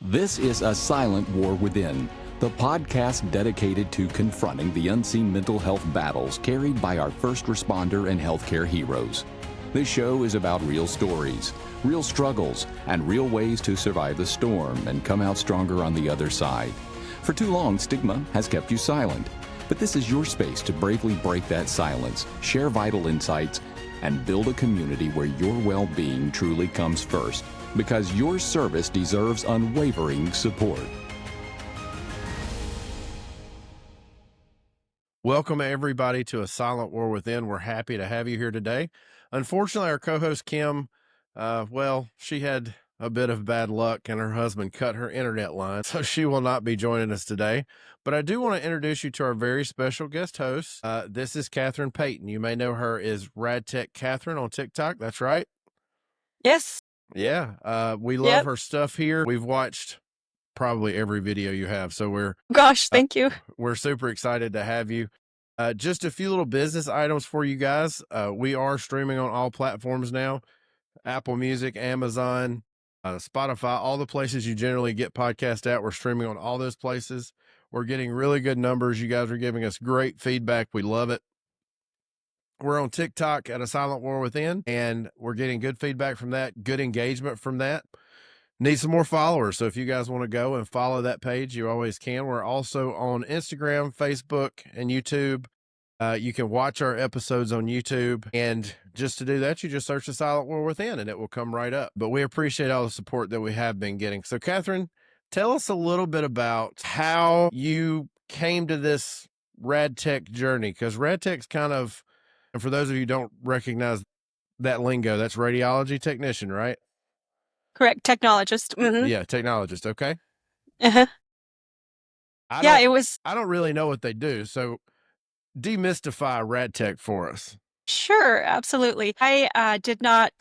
This is A Silent War Within, the podcast dedicated to confronting the unseen mental health battles carried by our first responder and healthcare heroes. This show is about real stories, real struggles, and real ways to survive the storm and come out stronger on the other side. For too long, stigma has kept you silent, but this is your space to bravely break that silence, share vital insights, and build a community where your well-being truly comes first, because your service deserves unwavering support. Welcome, everybody, to A Silent War Within. We're happy to have you here today. Unfortunately, our co-host, Kim, she had a bit of bad luck, and her husband cut her internet line, so she will not be joining us today. But I do want to introduce you to our very special guest host. This is Catherine Payton. You may know her as RadTech Catherine on TikTok. That's right. Yes. Yeah. We love her stuff here. We've watched probably every video you have, so Thank you. we're super excited to have you. Just a few little business items for you guys. We are streaming on all platforms now: Apple Music, Amazon, Spotify, all the places you generally get podcasts at. We're streaming on all those places. We're getting really good numbers. You guys are giving us great feedback. We love it. We're on TikTok at A Silent War Within, and we're getting good feedback from that, good engagement from that. Need some more followers. So if you guys want to go and follow that page, you always can. We're also on Instagram, Facebook, and YouTube. You can watch our episodes on YouTube. And just to do that, you just search The Silent War Within and it will come right up. But we appreciate all the support that we have been getting. So Catherine, tell us a little bit about how you came to this RadTech journey, because RadTech's kind of, and for those of you who don't recognize that lingo, that's radiology technician, right? Correct. Technologist. Mm-hmm. Yeah, technologist. Okay. Uh-huh. I don't really know what they do. So demystify RadTech for us. Sure. Absolutely. I did not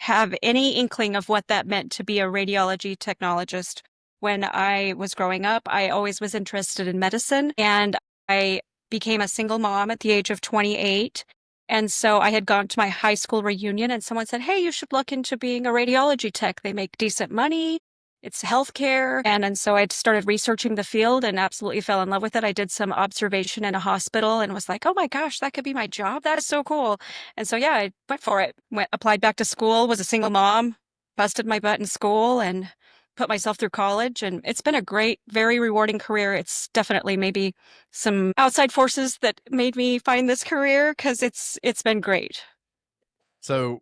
have any inkling of what that meant to be a radiology technologist when I was growing up. I always was interested in medicine, and I became a single mom at the age of 28. And so I had gone to my high school reunion and someone said, "Hey, you should look into being a radiology tech. They make decent money. It's healthcare." And so I started researching the field and absolutely fell in love with it. I did some observation in a hospital and was like, "Oh my gosh, that could be my job. That is so cool." And so, yeah, I went for it. Applied back to school, was a single mom, busted my butt in school and put myself through college. And it's been a great, very rewarding career. It's definitely maybe some outside forces that made me find this career, because it's been great. So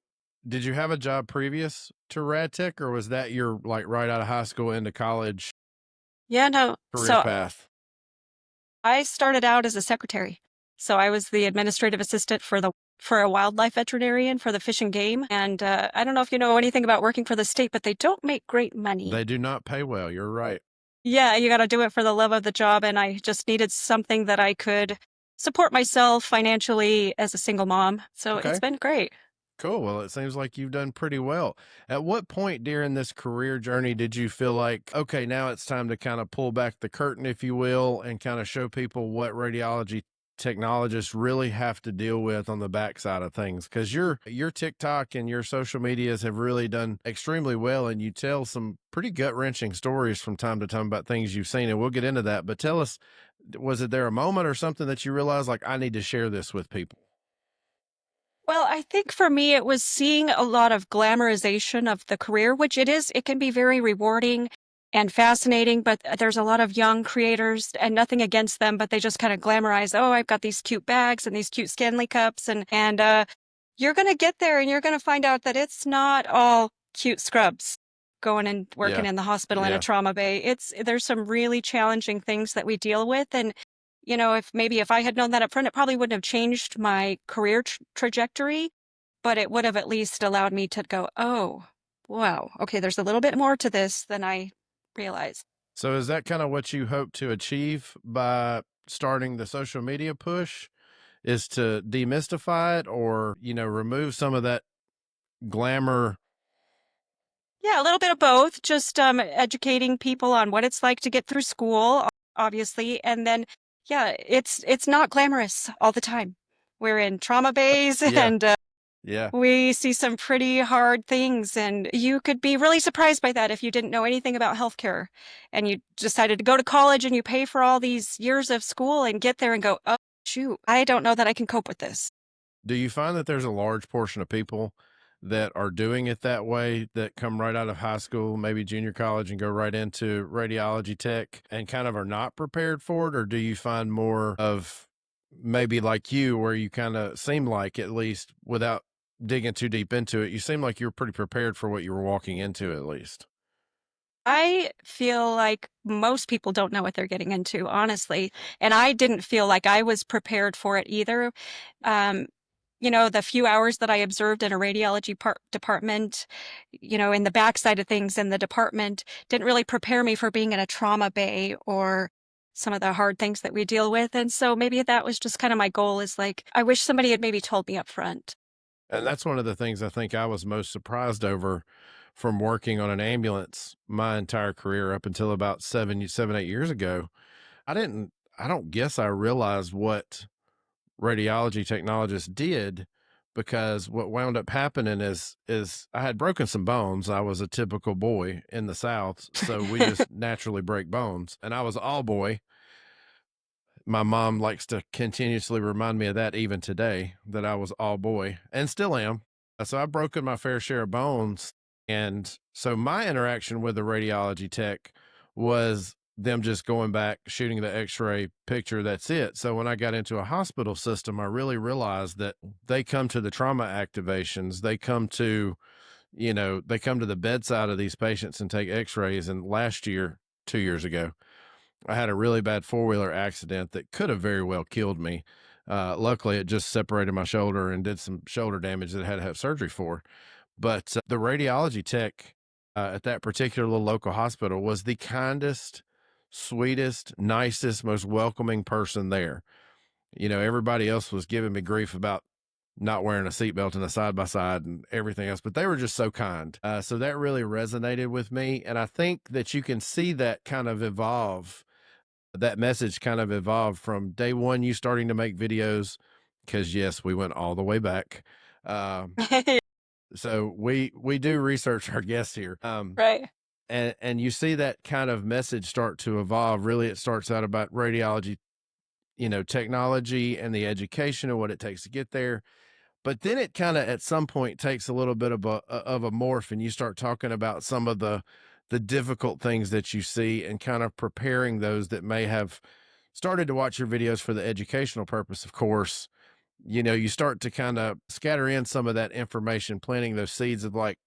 did you have a job previous to RadTech, or was that your right out of high school into college Yeah, no. career path? I started out as a secretary. So I was the administrative assistant for a wildlife veterinarian for the Fish and Game. And I don't know if you know anything about working for the state, but they don't make great money. They do not pay well. You're right. Yeah, you got to do it for the love of the job. And I just needed something that I could support myself financially as a single mom. So Okay. It's been great. Cool. Well, it seems like you've done pretty well. At what point during this career journey did you feel like, okay, now it's time to kind of pull back the curtain, if you will, and kind of show people what radiology technologists really have to deal with on the backside of things? Because your TikTok and your social medias have really done extremely well, and you tell some pretty gut-wrenching stories from time to time about things you've seen, and we'll get into that. But tell us, was it there a moment or something that you realized, like, I need to share this with people? Well, I think for me, it was seeing a lot of glamorization of the career, which it can be very rewarding and fascinating, but there's a lot of young creators, and nothing against them, but they just kind of glamorize, "Oh, I've got these cute bags and these cute Stanley cups." And you're going to get there and you're going to find out that it's not all cute scrubs going and working in the hospital in a trauma bay. There's some really challenging things that we deal with. And if I had known that up front, it probably wouldn't have changed my career trajectory, but it would have at least allowed me to go, "Oh, wow, okay, there's a little bit more to this than I realized." So is that kind of what you hope to achieve by starting the social media push, is to demystify it, or, remove some of that glamour? Yeah, a little bit of both, just educating people on what it's like to get through school, obviously, and then yeah, it's not glamorous all the time. We're in trauma bays Yeah. and Yeah. We see some pretty hard things, and you could be really surprised by that if you didn't know anything about healthcare and you decided to go to college and you pay for all these years of school and get there and go, oh, shoot, I don't know that I can cope with this. Do you find that there's a large portion of people that are doing it that way that come right out of high school, maybe junior college, and go right into radiology tech and kind of are not prepared for it? Or do you find more of maybe like you, where you kind of seem like, at least without digging too deep into it, you seem like you're pretty prepared for what you were walking into, at least? I feel like most people don't know what they're getting into, honestly. And I didn't feel like I was prepared for it either. Um, the few hours that I observed in a radiology department, in the backside of things in the department, didn't really prepare me for being in a trauma bay or some of the hard things that we deal with. And so maybe that was just kind of my goal is like, I wish somebody had maybe told me up front. And that's one of the things I think I was most surprised over from working on an ambulance my entire career up until about 8 years ago. I didn't, I don't guess I realized what radiology technologists did, because what wound up happening is I had broken some bones. I was a typical boy in the South, so we just naturally break bones. And I was all boy. My mom likes to continuously remind me of that even today, that I was all boy and still am. So I've broken my fair share of bones. And so my interaction with the radiology tech was them just going back, shooting the x-ray picture. That's it. So when I got into a hospital system, I really realized that they come to the trauma activations. They come to the bedside of these patients and take x-rays. And last year, 2 years ago, I had a really bad four-wheeler accident that could have very well killed me. Luckily, it just separated my shoulder and did some shoulder damage that I had to have surgery for. But the radiology tech at that particular little local hospital was the kindest, sweetest, nicest, most welcoming person there. Everybody else was giving me grief about not wearing a seatbelt in a side by side and everything else, but they were just so kind. So that really resonated with me. And I think that you can see that kind of evolve, that message kind of evolved from day one, you starting to make videos, because yes, we went all the way back. Um, so we do research our guests here. Right. And you see that kind of message start to evolve. Really, it starts out about radiology, technology and the education and what it takes to get there. But then it kind of at some point takes a little bit of a morph, and you start talking about some of the difficult things that you see, and kind of preparing those that may have started to watch your videos for the educational purpose. Of course, you start to kind of scatter in some of that information, planting those seeds of like,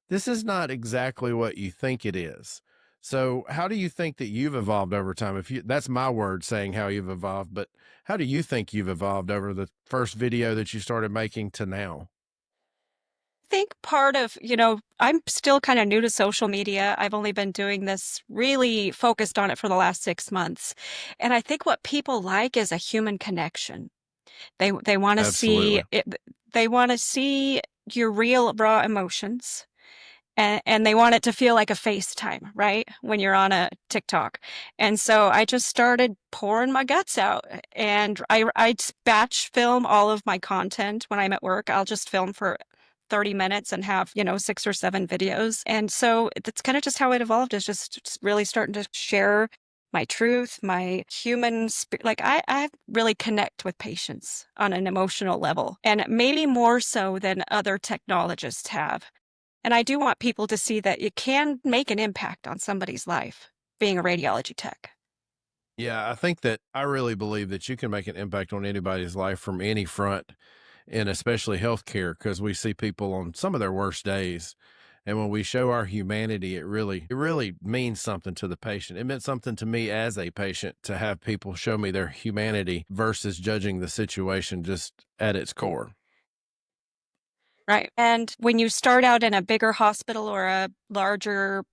this is not exactly what you think it is. So how do you think that you've evolved over time? That's my word saying how you've evolved, but how do you think you've evolved over the first video that you started making to now? Think part of, I'm still kind of new to social media. I've only been doing this really focused on it for the last 6 months. And I think what people like is a human connection. They want to see Absolutely. it, they want to see your real raw emotions. And they want it to feel like a FaceTime, right? When you're on a TikTok. And so I just started pouring my guts out, and I batch film all of my content when I'm at work. I'll just film for 30 minutes and have, 6 or 7 videos. And so that's kind of just how it evolved, is just really starting to share my truth, my human spirit. Like I really connect with patients on an emotional level, and maybe more so than other technologists have. And I do want people to see that you can make an impact on somebody's life being a radiology tech. Yeah, I really believe that you can make an impact on anybody's life from any front, and especially healthcare, because we see people on some of their worst days. And when we show our humanity, it really means something to the patient. It meant something to me as a patient to have people show me their humanity versus judging the situation just at its core. Right. And when you start out in a bigger hospital or a larger,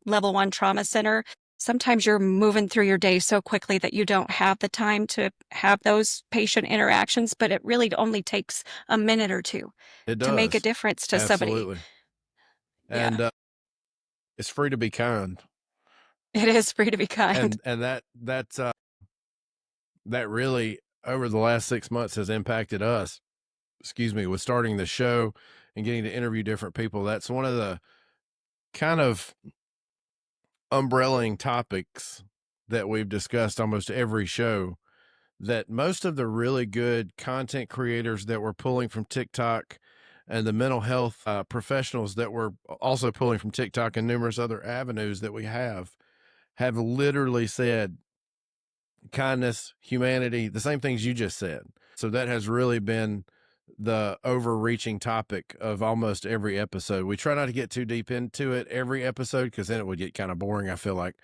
level one trauma center, sometimes you're moving through your day so quickly that you don't have the time to have those patient interactions. But it really only takes a minute or two It to make a does. difference to somebody. Absolutely. Yeah. And it's free to be kind. It is free to be kind. And that really over the last 6 months has impacted us excuse me, with starting the show and getting to interview different people. That's one of the kind of umbrellaing topics that we've discussed almost every show, that most of the really good content creators that we're pulling from TikTok and the mental health professionals that we're also pulling from TikTok and numerous other avenues that we have literally said kindness, humanity, the same things you just said. So that has really been the overreaching topic of almost every episode. We try not to get too deep into it every episode because then it would get kind of boring, I feel like.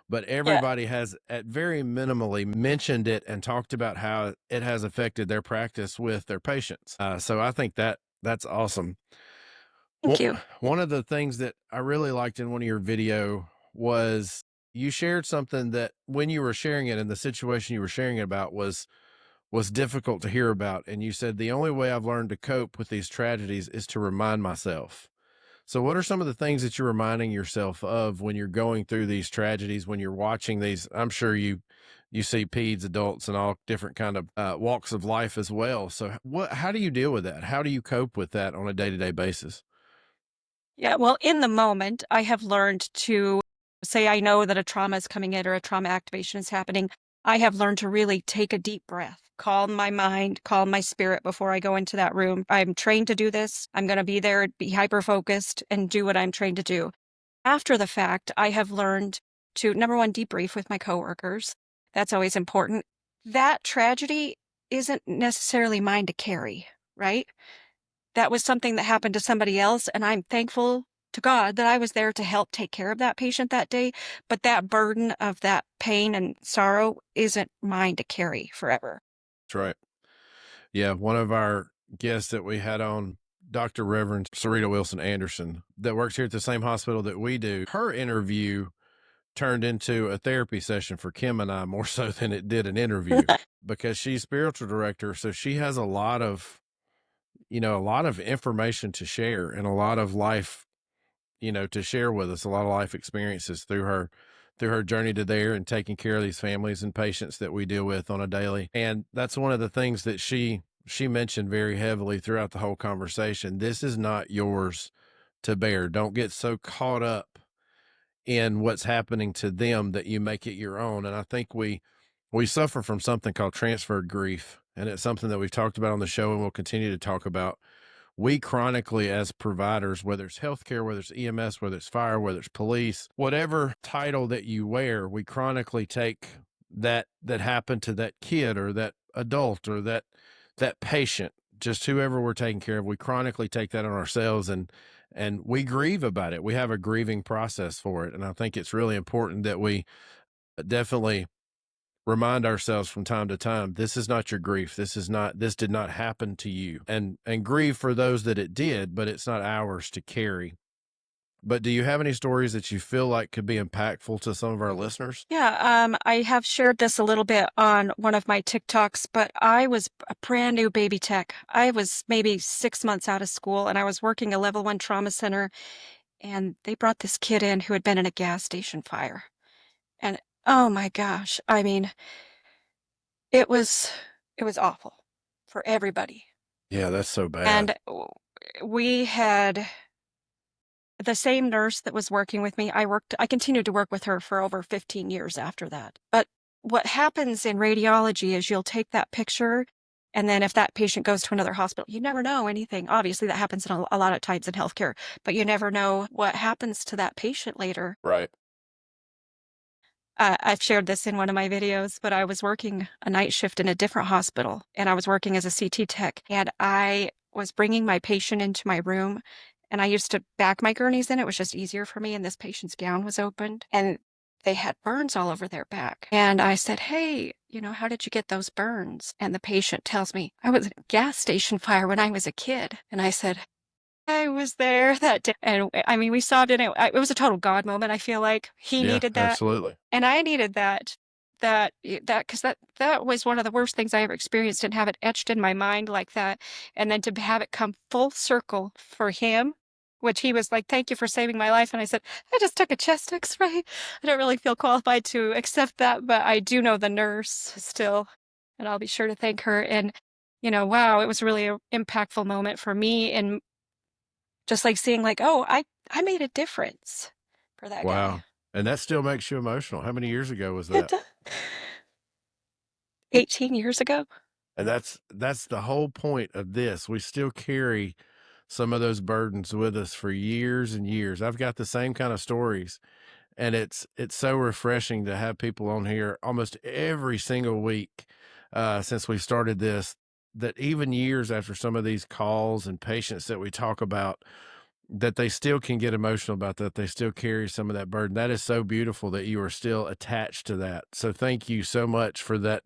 But Yeah. everybody has at very minimally mentioned it and talked about how it has affected their practice with their patients. So I think that's awesome. Thank you. One of the things that I really liked in one of your video was you shared something that when you were sharing it and the situation you were sharing it about was difficult to hear about. And you said, the only way I've learned to cope with these tragedies is to remind myself. So what are some of the things that you're reminding yourself of when you're going through these tragedies, when you're watching these? I'm sure you see peds, adults, and all different kind of walks of life as well. So how do you deal with that? How do you cope with that on a day-to-day basis? Yeah, well, in the moment, I have learned to say I know that a trauma is coming in or a trauma activation is happening. I have learned to really take a deep breath, calm my mind, calm my spirit before I go into that room. I'm trained to do this. I'm going to be there, be hyper focused, and do what I'm trained to do. After the fact, I have learned to, number one, debrief with my coworkers. That's always important. That tragedy isn't necessarily mine to carry, right? That was something that happened to somebody else, and I'm thankful to God that I was there to help take care of that patient that day, but that burden of that pain and sorrow isn't mine to carry forever. That's right. Yeah, one of our guests that we had on, Dr. Reverend Sarita Wilson Anderson, that works here at the same hospital that we do, her interview turned into a therapy session for Kim and I more so than it did an interview because she's spiritual director. So she has a lot of, a lot of information to share and a lot of life, to share with us, a lot of life experiences through her journey to there and taking care of these families and patients that we deal with on a daily. And that's one of the things that she mentioned very heavily throughout the whole conversation. This is not yours to bear. Don't get so caught up in what's happening to them that you make it your own. And I think we suffer from something called transferred grief. And it's something that we've talked about on the show and we'll continue to talk about. We chronically, as providers, whether it's healthcare, whether it's EMS, whether it's fire, whether it's police, whatever title that you wear, we chronically take that happened to that kid or that adult or that patient, just whoever we're taking care of. We chronically take that on ourselves and we grieve about it. We have a grieving process for it. And I think it's really important that we definitely remind ourselves from time to time, this is not your grief. This did not happen to you, and grieve for those that it did, but it's not ours to carry. But do you have any stories that you feel like could be impactful to some of our listeners? Yeah, I have shared this a little bit on one of my TikToks, but I was a brand new baby tech. I was maybe 6 months out of school and I was working a level 1 trauma center, and they brought this kid in who had been in a gas station fire. And oh my gosh, I mean, it was it was awful for everybody. Yeah, that's so bad. And we had the same nurse that was working with me. I continued to work with her for over 15 years after that. But what happens in radiology is you'll take that picture, and then if that patient goes to another hospital, you never know anything. Obviously, that happens in a lot of times in healthcare, but you never know what happens to that patient later. Right. I've shared this in one of my videos, but I was working a night shift in a different hospital, and I was working as a CT tech, and I was bringing my patient into my room, and I used to back my gurneys in. It was just easier for me, and this patient's gown was opened, and they had burns all over their back. And I said, "Hey, how did you get those burns?" And the patient tells me, "I was in a gas station fire when I was a kid." And I said, I was there that day. And I mean, we sobbed in it. It was a total God moment. I feel like he Yeah, needed that. absolutely. And I needed because that was one of the worst things I ever experienced, and have it etched in my mind like that. And then to have it come full circle for him, which he was like, "Thank you for saving my life." And I said, "I just took a chest x-ray. I don't really feel qualified to accept that, but I do know the nurse still, and I'll be sure to thank her." And wow, it was really an impactful moment for me. And just like seeing like, oh, I made a difference for that guy. Wow. And that still makes you emotional. How many years ago was It that? does. 18 years ago. And that's the whole point of this. We still carry some of those burdens with us for years and years. I've got the same kind of stories, and it's so refreshing to have people on here almost every single week since we started this, that even years after some of these calls and patients that we talk about, that they still can get emotional about that. They still carry some of that burden. That is so beautiful that you are still attached to that. So thank you so much for that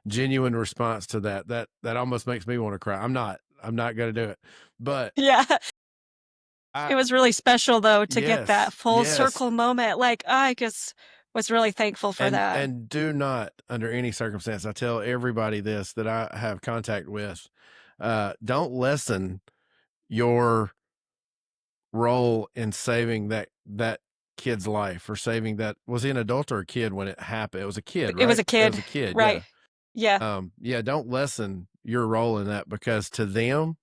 genuine response to that. That almost makes me want to cry. I'm not going to do it, but Yeah. I It was really special though to get that yes, full yes. circle moment. Like I just was really thankful for that. And do not, under any circumstance, I tell everybody this that I have contact with, don't lessen your role in saving that kid's life, or saving that. Was he an adult or a kid when it happened? It was a kid, It was right? a It was kid. a kid. Yeah. Right. Yeah. Yeah. Don't lessen your role in that, because to them,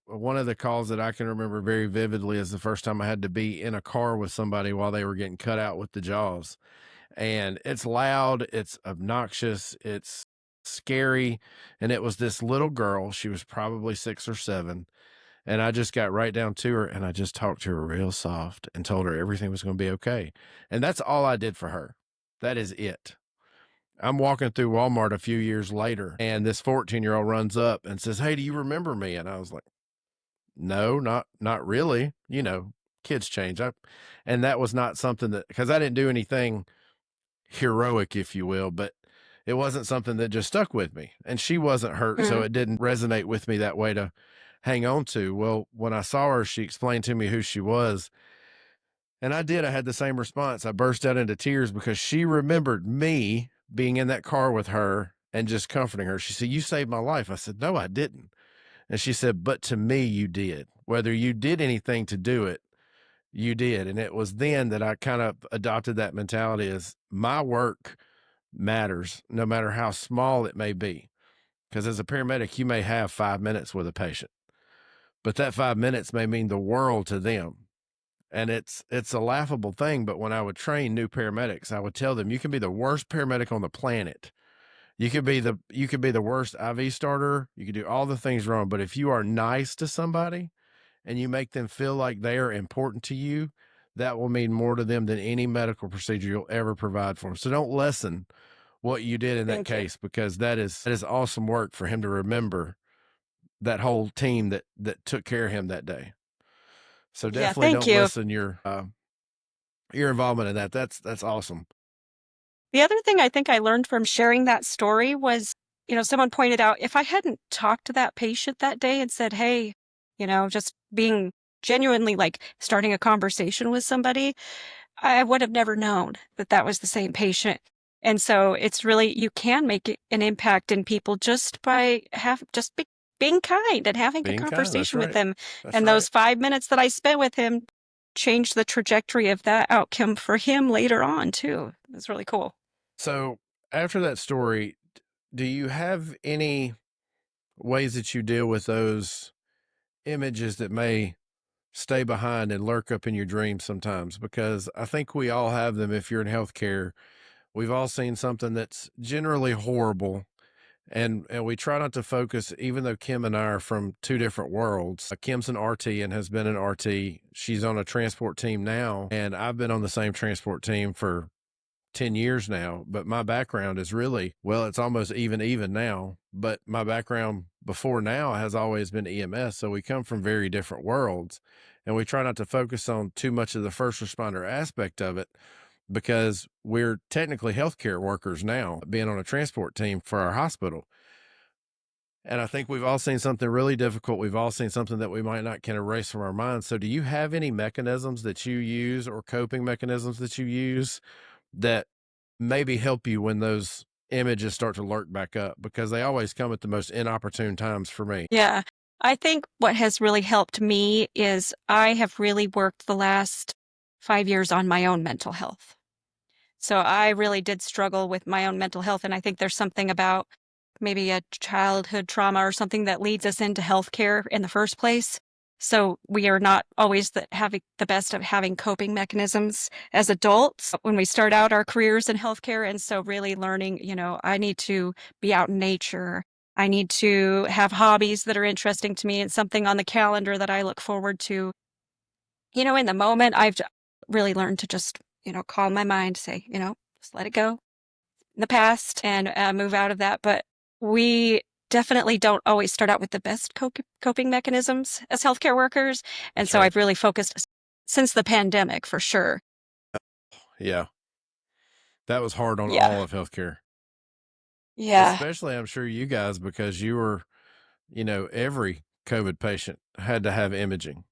one of the calls that I can remember very vividly is the first time I had to be in a car with somebody while they were getting cut out with the jaws. And it's loud, it's obnoxious, it's scary. And it was this little girl. She was probably 6 or 7. And I just got right down to her and I just talked to her real soft and told her everything was going to be okay. And that's all I did for her. That is it. I'm walking through Walmart a few years later, and this 14-year-old runs up and says, "Hey, do you remember me?" And I was like, "No, not really." Kids change. And that was not something that, because I didn't do anything heroic, if you will, but it wasn't something that just stuck with me. And she wasn't hurt, so Mhm. it didn't resonate with me that way to hang on to. Well, when I saw her, she explained to me who she was. And I had the same response. I burst out into tears because she remembered me being in that car with her and just comforting her. She said, "You saved my life." I said, "No, I didn't." And she said, "But to me, you did. Whether you did anything to do it, you did." And it was then that I kind of adopted that mentality, as my work matters, no matter how small it may be. Because as a paramedic, you may have 5 minutes with a patient, but that 5 minutes may mean the world to them. And it's a laughable thing, but when I would train new paramedics, I would tell them, you can be the worst paramedic on the planet. You could be the worst IV starter. You could do all the things wrong, but if you are nice to somebody and you make them feel like they are important to you, that will mean more to them than any medical procedure you'll ever provide for them. So don't lessen what you did in that Thank you. case, because that is awesome work for him to remember, that whole team that took care of him that day. So Yeah, definitely thank don't you. lessen your involvement in that. That's awesome. The other thing I think I learned from sharing that story was, someone pointed out if I hadn't talked to that patient that day and said, hey, just being genuinely like starting a conversation with somebody, I would have never known that that was the same patient. And so it's really, you can make an impact in people just by being kind and having a Being kind. That's conversation with right. them. That's And right. those 5 minutes that I spent with him changed the trajectory of that outcome for him later on too. It's really cool. So after that story, do you have any ways that you deal with those images that may stay behind and lurk up in your dreams sometimes? Because I think we all have them. If you're in healthcare, we've all seen something that's generally horrible. And we try not to focus, even though Kim and I are from two different worlds. Kim's an RT and has been an RT. She's on a transport team now, and I've been on the same transport team for 10 years now. But my background is really, well, it's almost even now. But my background before now has always been EMS. So we come from very different worlds. And we try not to focus on too much of the first responder aspect of it, because we're technically healthcare workers now, being on a transport team for our hospital. And I think we've all seen something really difficult. We've all seen something that we might not can erase from our minds. So do you have any mechanisms that you use, or coping mechanisms that you use, that maybe help you when those images start to lurk back up? Because they always come at the most inopportune times for me. Yeah. I think what has really helped me is I have really worked the last 5 years on my own mental health. So I really did struggle with my own mental health. And I think there's something about maybe a childhood trauma or something that leads us into healthcare in the first place. So we are not always having the best of having coping mechanisms as adults when we start out our careers in healthcare. And so really learning, I need to be out in nature. I need to have hobbies that are interesting to me and something on the calendar that I look forward to. In the moment, I've really learned to just, calm my mind, say, just let it go in the past and move out of that. But we definitely don't always start out with the best coping mechanisms as healthcare workers. And That's so right. I've really focused since the pandemic for sure. Yeah. That was hard on Yeah. all of healthcare, Yeah. especially I'm sure you guys, because you were, every COVID patient had to have imaging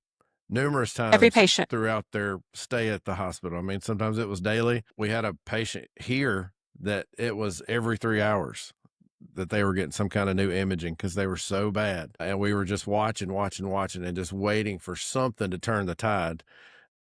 numerous Every times patient. throughout their stay at the hospital. I mean, sometimes it was daily. We had a patient here that it was every 3 hours that they were getting some kind of new imaging because they were so bad. And we were just watching, and just waiting for something to turn the tide.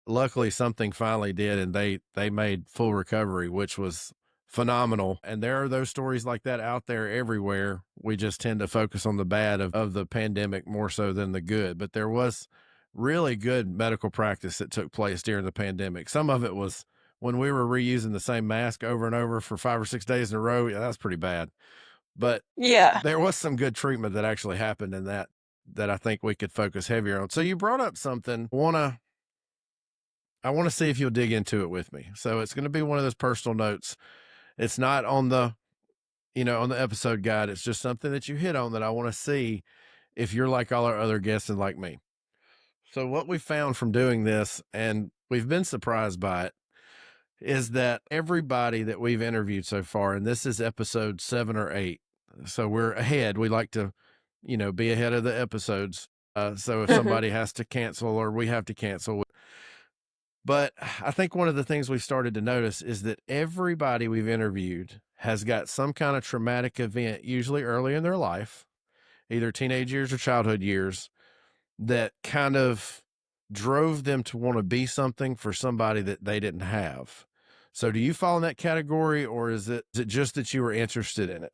Luckily, something finally did, and they made full recovery, which was phenomenal. And there are those stories like that out there everywhere. We just tend to focus on the bad of the pandemic more so than the good. But there was really good medical practice that took place during the pandemic. Some of it was when we were reusing the same mask over and over for 5 or 6 days in a row. Yeah, that's pretty bad. But Yeah. there was some good treatment that actually happened in that I think we could focus heavier on. So you brought up something. I want to see if you'll dig into it with me. So it's going to be one of those personal notes. It's not on on the episode guide. It's just something that you hit on that I want to see if you're like all our other guests and like me. So what we found from doing this, and we've been surprised by it, is that everybody that we've interviewed so far, and this is episode 7 or 8, so we're ahead. We like to, be ahead of the episodes. So if Mhm. somebody has to cancel or we have to cancel, but I think one of the things we've started to notice is that everybody we've interviewed has got some kind of traumatic event, usually early in their life, either teenage years or childhood years, that kind of drove them to want to be something for somebody that they didn't have. So do you fall in that category, or is it just that you were interested in it?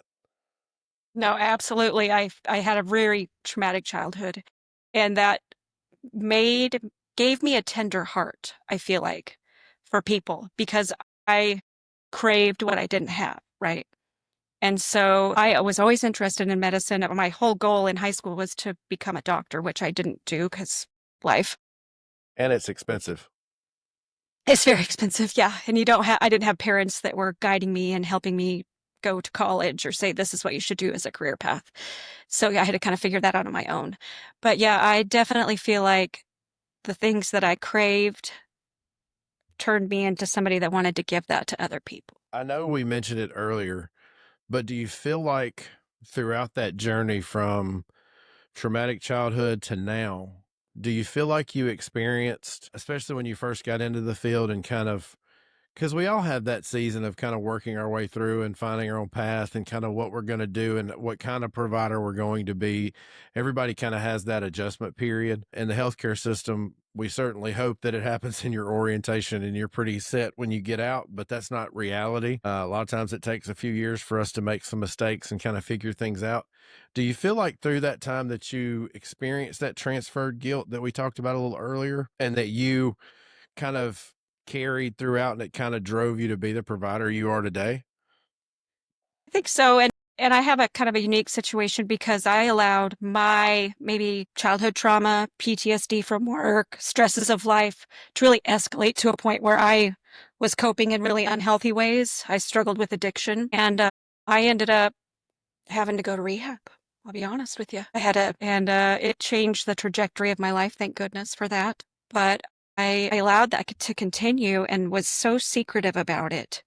No, absolutely. I had a very traumatic childhood, and that made gave me a tender heart, I feel like, for people because I craved what I didn't have, right? And so I was always interested in medicine. My whole goal in high school was to become a doctor, which I didn't do because life And it's expensive. is very expensive. Yeah. And I didn't have parents that were guiding me and helping me go to college or say, this is what you should do as a career path. So yeah, I had to kind of figure that out on my own. But yeah, I definitely feel like the things that I craved turned me into somebody that wanted to give that to other people. I know we mentioned it earlier, but do you feel like throughout that journey from traumatic childhood to now, do you feel like you experienced, especially when you first got into the field and kind of, because we all have that season of kind of working our way through and finding our own path and kind of what we're going to do and what kind of provider we're going to be. Everybody kind of has that adjustment period. In the healthcare system, we certainly hope that it happens in your orientation and you're pretty set when you get out, but that's not reality. A lot of times it takes a few years for us to make some mistakes and kind of figure things out. Do you feel like through that time that you experienced that transferred guilt that we talked about a little earlier and that you kind of carried throughout and it kind of drove you to be the provider you are today? I think so. And I have a kind of a unique situation because I allowed my maybe childhood trauma, PTSD from work, stresses of life to really escalate to a point where I was coping in really unhealthy ways. I struggled with addiction and I ended up having to go to rehab. I'll be honest with you. And it changed the trajectory of my life. Thank goodness for that. But I allowed that to continue and was so secretive about it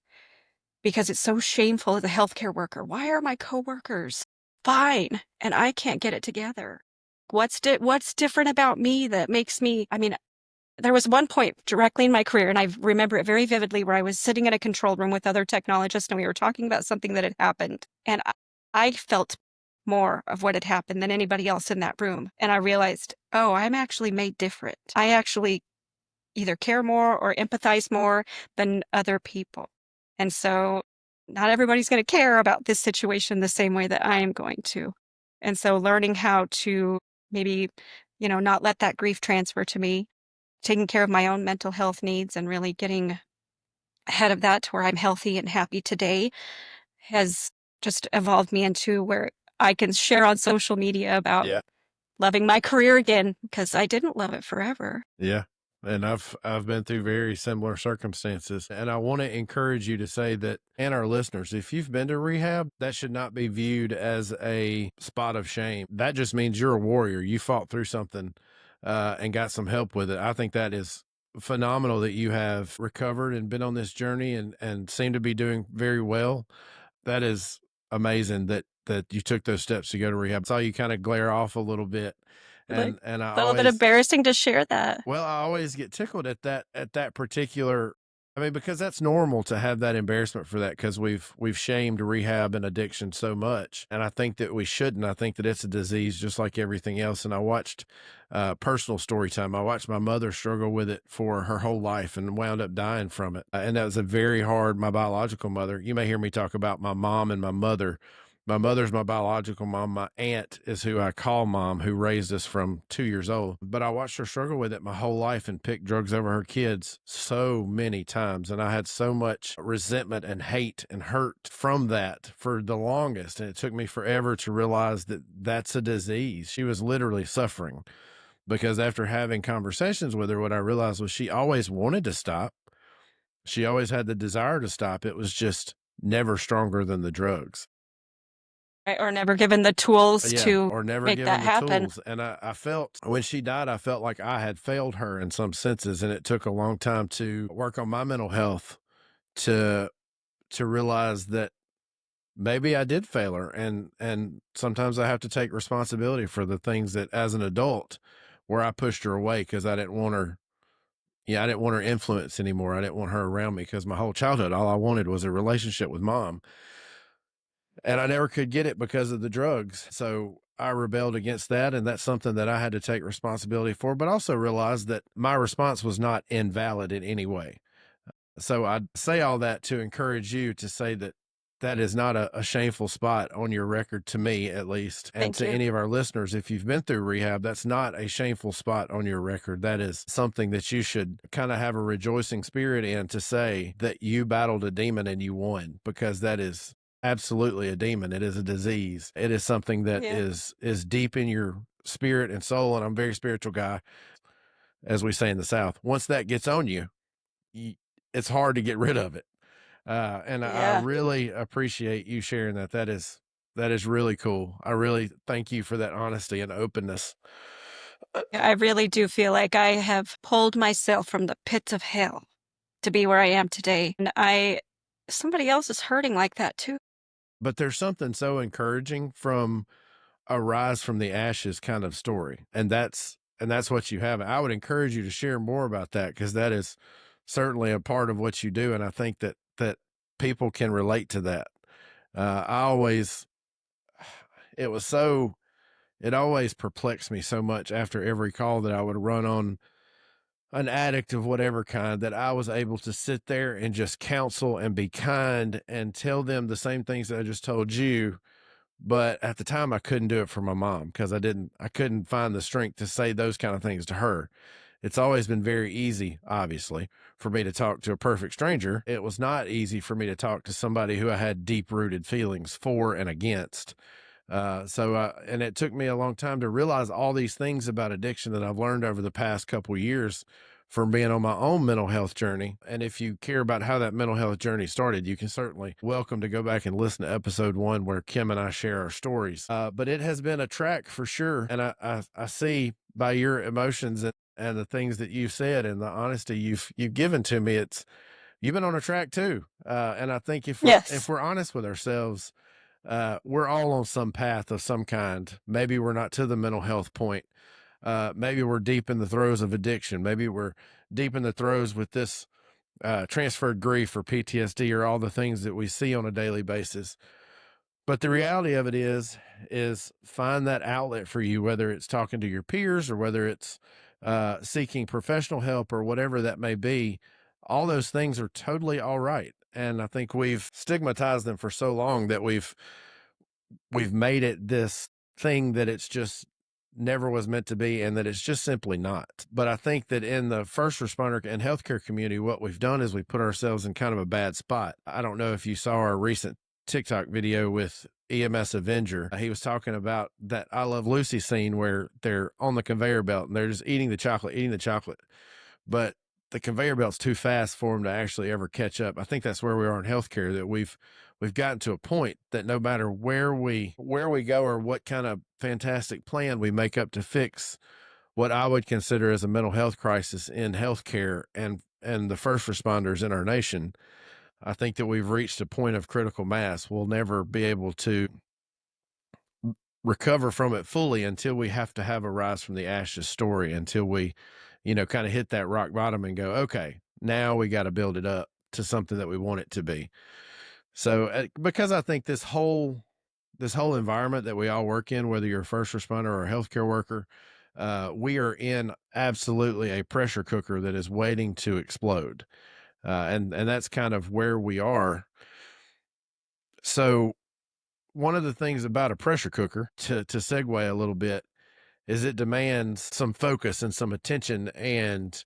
because it's so shameful as a healthcare worker. Why are my coworkers fine and I can't get it together? What's different about me that makes me, I mean, there was one point directly in my career, and I remember it very vividly, where I was sitting in a control room with other technologists and we were talking about something that had happened. And I felt more of what had happened than anybody else in that room. And I realized, oh, I'm actually made different. I actually either care more or empathize more than other people. And so not everybody's going to care about this situation the same way that I am going to. And so learning how to maybe, not let that grief transfer to me, taking care of my own mental health needs and really getting ahead of that to where I'm healthy and happy today has just evolved me into where I can share on social media about Yeah. loving my career again because I didn't love it forever. Yeah. And I've been through very similar circumstances. And I want to encourage you to say that, and our listeners, if you've been to rehab, that should not be viewed as a spot of shame. That just means you're a warrior. You fought through something and got some help with it. I think that is phenomenal that you have recovered and been on this journey and seem to be doing very well. That is amazing that you took those steps to go to rehab. I saw you kind of glare off a little bit. Like And I a little bit always, embarrassing to share that. well, I always get tickled at that particular, I mean, because that's normal to have that embarrassment for that, because we've shamed rehab and addiction so much. And I think that we shouldn't. I think that it's a disease just like everything else. And I watched personal story time. I watched my mother struggle with it for her whole life and wound up dying from it. And that was a very hard, my biological mother. You may hear me talk about my mom and my mother. My mother's my biological mom. My aunt is who I call mom, who raised us from 2 years old. But I watched her struggle with it my whole life and pick drugs over her kids so many times. And I had so much resentment and hate and hurt from that for the longest. And it took me forever to realize that that's a disease. She was literally suffering, because after having conversations with her, what I realized was she always wanted to stop. She always had the desire to stop. It was just never stronger than the drugs. Right, or never given the tools Yeah, to or never make given that the happen. tools. And I felt when she died, I felt like I had failed her in some senses. And it took a long time to work on my mental health to realize that maybe I did fail her. And sometimes I have to take responsibility for the things that, as an adult, where I pushed her away because I didn't want her. Yeah, I didn't want her influence anymore. I didn't want her around me, because my whole childhood, all I wanted was a relationship with mom. And I never could get it because of the drugs. So I rebelled against that. And that's something that I had to take responsibility for, but also realized that my response was not invalid in any way. So I say all that to encourage you to say that that is not a shameful spot on your record, to me, at least. And Thank to you. any of our listeners, if you've been through rehab, that's not a shameful spot on your record. That is something that you should kind of have a rejoicing spirit in, to say that you battled a demon and you won, because that is absolutely a demon. It is a disease. It is something that Yeah. is deep in your spirit and soul. And I'm a very spiritual guy, as we say in the South. Once that gets on you, it's hard to get rid of it. And I Yeah. really appreciate you sharing that. That is really cool. I really thank you for that honesty and openness. Yeah, I really do feel like I have pulled myself from the pits of hell to be where I am today. And somebody else is hurting like that too. But there's something so encouraging from a rise from the ashes kind of story. And that's what you have. I would encourage you to share more about that, because that is certainly a part of what you do. And I think that people can relate to that. I always, it was so, it always perplexed me so much after every call that I would run on an addict of whatever kind, that I was able to sit there and just counsel and be kind and tell them the same things that I just told you. But at the time, I couldn't do it for my mom, because I couldn't find the strength to say those kind of things to her. It's always been very easy, obviously, for me to talk to a perfect stranger. It was not easy for me to talk to somebody who I had deep rooted feelings for and against. And it took me a long time to realize all these things about addiction that I've learned over the past couple years from being on my own mental health journey. And if you care about how that mental health journey started, you can certainly welcome to go back and listen to episode 1, where Kim and I share our stories. But it has been a track for sure. And I see by your emotions and the things that you've said and the honesty you've given to me, you've been on a track too. And I think if Yes. we're honest with ourselves, we're all on some path of some kind. Maybe we're not to the mental health point. Maybe we're deep in the throes of addiction. Maybe we're deep in the throes with this transferred grief or PTSD or all the things that we see on a daily basis. But the reality of it is find that outlet for you, whether it's talking to your peers or whether it's seeking professional help or whatever that may be. all those things are totally all right. And I think we've stigmatized them for so long that we've made it this thing that it's just never was meant to be, and that it's just simply not. But I think that in the first responder and healthcare community, what we've done is we put ourselves in kind of a bad spot. I don't know if you saw our recent TikTok video with EMS Avenger. He was talking about that I Love Lucy scene where they're on the conveyor belt and they're just eating the chocolate. But the conveyor belt's too fast for them to actually ever catch up. I think that's where we are in healthcare, that we've gotten to a point that no matter where we go or what kind of fantastic plan we make up to fix what I would consider as a mental health crisis in healthcare and the first responders in our nation, I think that we've reached a point of critical mass. We'll never be able to recover from it fully until we have to have a rise from the ashes story, until we, kind of hit that rock bottom and go, okay, now we got to build it up to something that we want it to be. So, because I think this whole environment that we all work in, whether you're a first responder or a healthcare worker, we are in absolutely a pressure cooker that is waiting to explode. And that's kind of where we are. So one of the things about a pressure cooker, to segue a little bit, is it demands some focus and some attention, and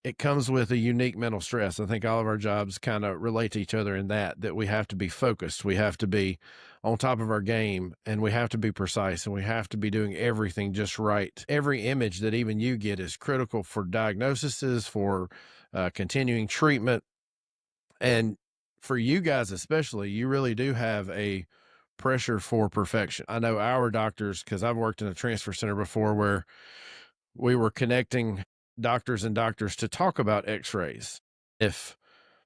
it comes with a unique mental stress. I think all of our jobs kind of relate to each other in that we have to be focused. We have to be on top of our game, and we have to be precise, and we have to be doing everything just right. Every image that even you get is critical for diagnoses, for continuing treatment. And for you guys especially, you really do have a pressure for perfection. I know our doctors, because I've worked in a transfer center before where we were connecting doctors and doctors to talk about x-rays.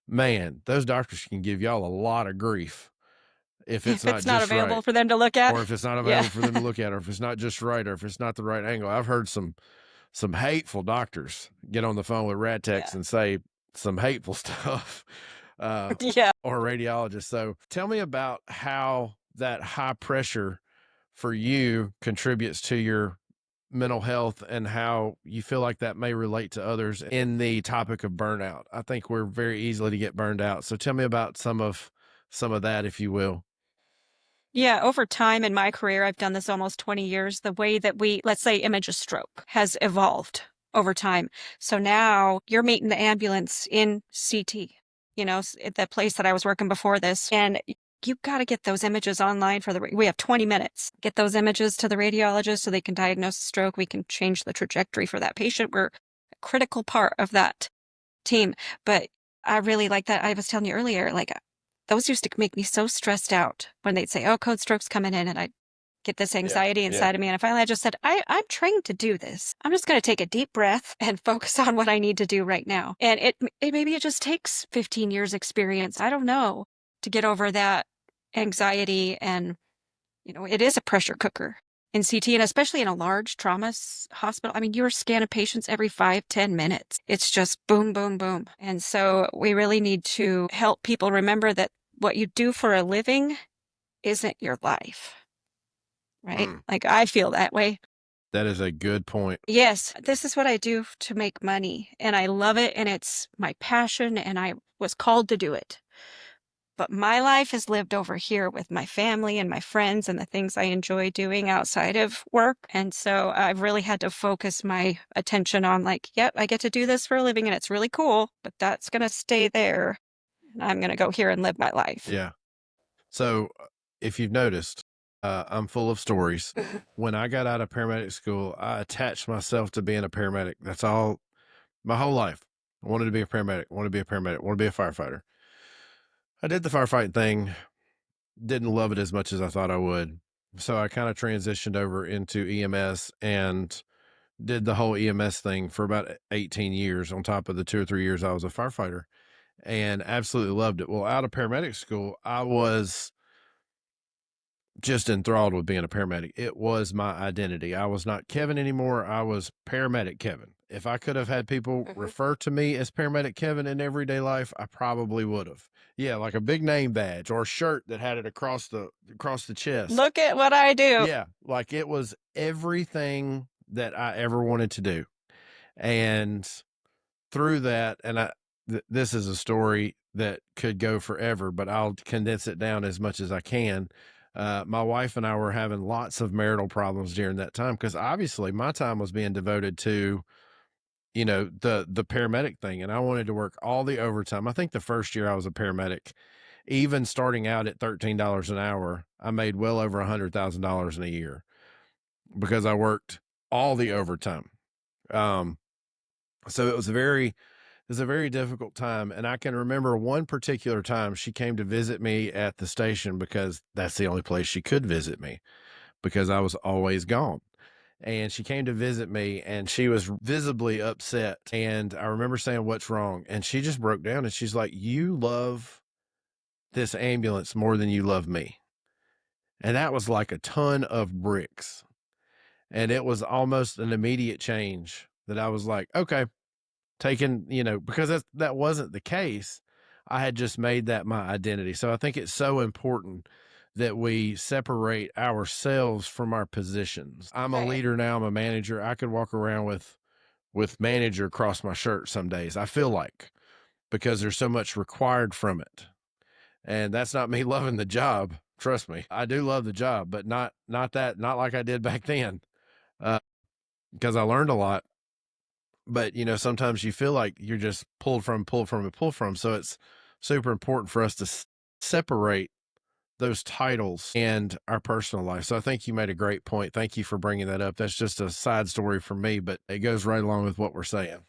Man, those doctors can give y'all a lot of grief if it's not just available right, for them to look at, or if it's not available for them to look at, or if it's not just right, or if it's not the right angle. I've heard some hateful doctors get on the phone with rad techs and say some hateful stuff. Yeah. Or radiologists. So tell me about how that high pressure for you contributes to your mental health, and how you feel like that may relate to others in the topic of burnout. I think we're very easily to get burned out. So tell me about some of that, if you will. Yeah, over time in my career, I've done this almost 20 years. The way that we, let's say, image a stroke has evolved over time. So now you're meeting the ambulance in CT, at the place that I was working before this. And you've got to get those images online we have 20 minutes. Get those images to the radiologist so they can diagnose a stroke. We can change the trajectory for that patient. We're a critical part of that team. But I really like that. I was telling you earlier, like, those used to make me so stressed out when they'd say, oh, code stroke's coming in, and I'd get this anxiety inside of me. And finally I just said, I'm trained to do this. I'm just going to take a deep breath and focus on what I need to do right now. And maybe it just takes 15 years experience, I don't know, to get over that anxiety. And, it is a pressure cooker in CT, and especially in a large trauma hospital. I mean, you're scanning patients every 5-10 minutes. It's just boom, boom, boom. And so we really need to help people remember that what you do for a living isn't your life, right? Like, I feel that way. That is a good point. Yes, this is what I do to make money, and I love it, and it's my passion, and I was called to do it. But my life is lived over here with my family and my friends and the things I enjoy doing outside of work. And so I've really had to focus my attention on, like, yep, I get to do this for a living and it's really cool, but that's going to stay there. And I'm going to go here and live my life. Yeah. So if you've noticed, I'm full of stories. When I got out of paramedic school, I attached myself to being a paramedic. That's all my whole life. I wanted to be a paramedic, I wanted to be a paramedic, I wanted to be a firefighter. I did the firefighting thing, didn't love it as much as I thought I would. So I kind of transitioned over into EMS and did the whole EMS thing for about 18 years on top of the 2 or 3 years I was a firefighter, and absolutely loved it. Well, out of paramedic school, I was just enthralled with being a paramedic. It was my identity. I was not Kevin anymore. I was paramedic Kevin. If I could have had people refer to me as paramedic Kevin in everyday life, I probably would have. Yeah, like a big name badge or a shirt that had it across the chest. Look at what I do. Yeah, like it was everything that I ever wanted to do. And through that, and this is a story that could go forever, but I'll condense it down as much as I can. My wife and I were having lots of marital problems during that time because obviously my time was being devoted to, the paramedic thing, and I wanted to work all the overtime. I think the first year I was a paramedic, even starting out at $13 an hour, I made well over $100,000 in a year because I worked all the overtime. So it was a very difficult time. And I can remember one particular time she came to visit me at the station because that's the only place she could visit me because I was always gone. And she came to visit me and she was visibly upset. And I remember saying, "What's wrong?" And she just broke down and she's like, "You love this ambulance more than you love me." And that was like a ton of bricks. And it was almost an immediate change that I was like, okay, taken, because that wasn't the case. I had just made that my identity. So I think it's so important that we separate ourselves from our positions. I'm a Right. leader now, I'm a manager. I could walk around with manager across my shirt some days. I feel like because there's so much required from it. And that's not me loving the job. Trust me. I do love the job, but not like I did back then. Because I learned a lot, but sometimes you feel like you're just pulled from. So it's super important for us to separate those titles and our personal life. So I think you made a great point. Thank you for bringing that up. That's just a side story for me, but it goes right along with what we're saying.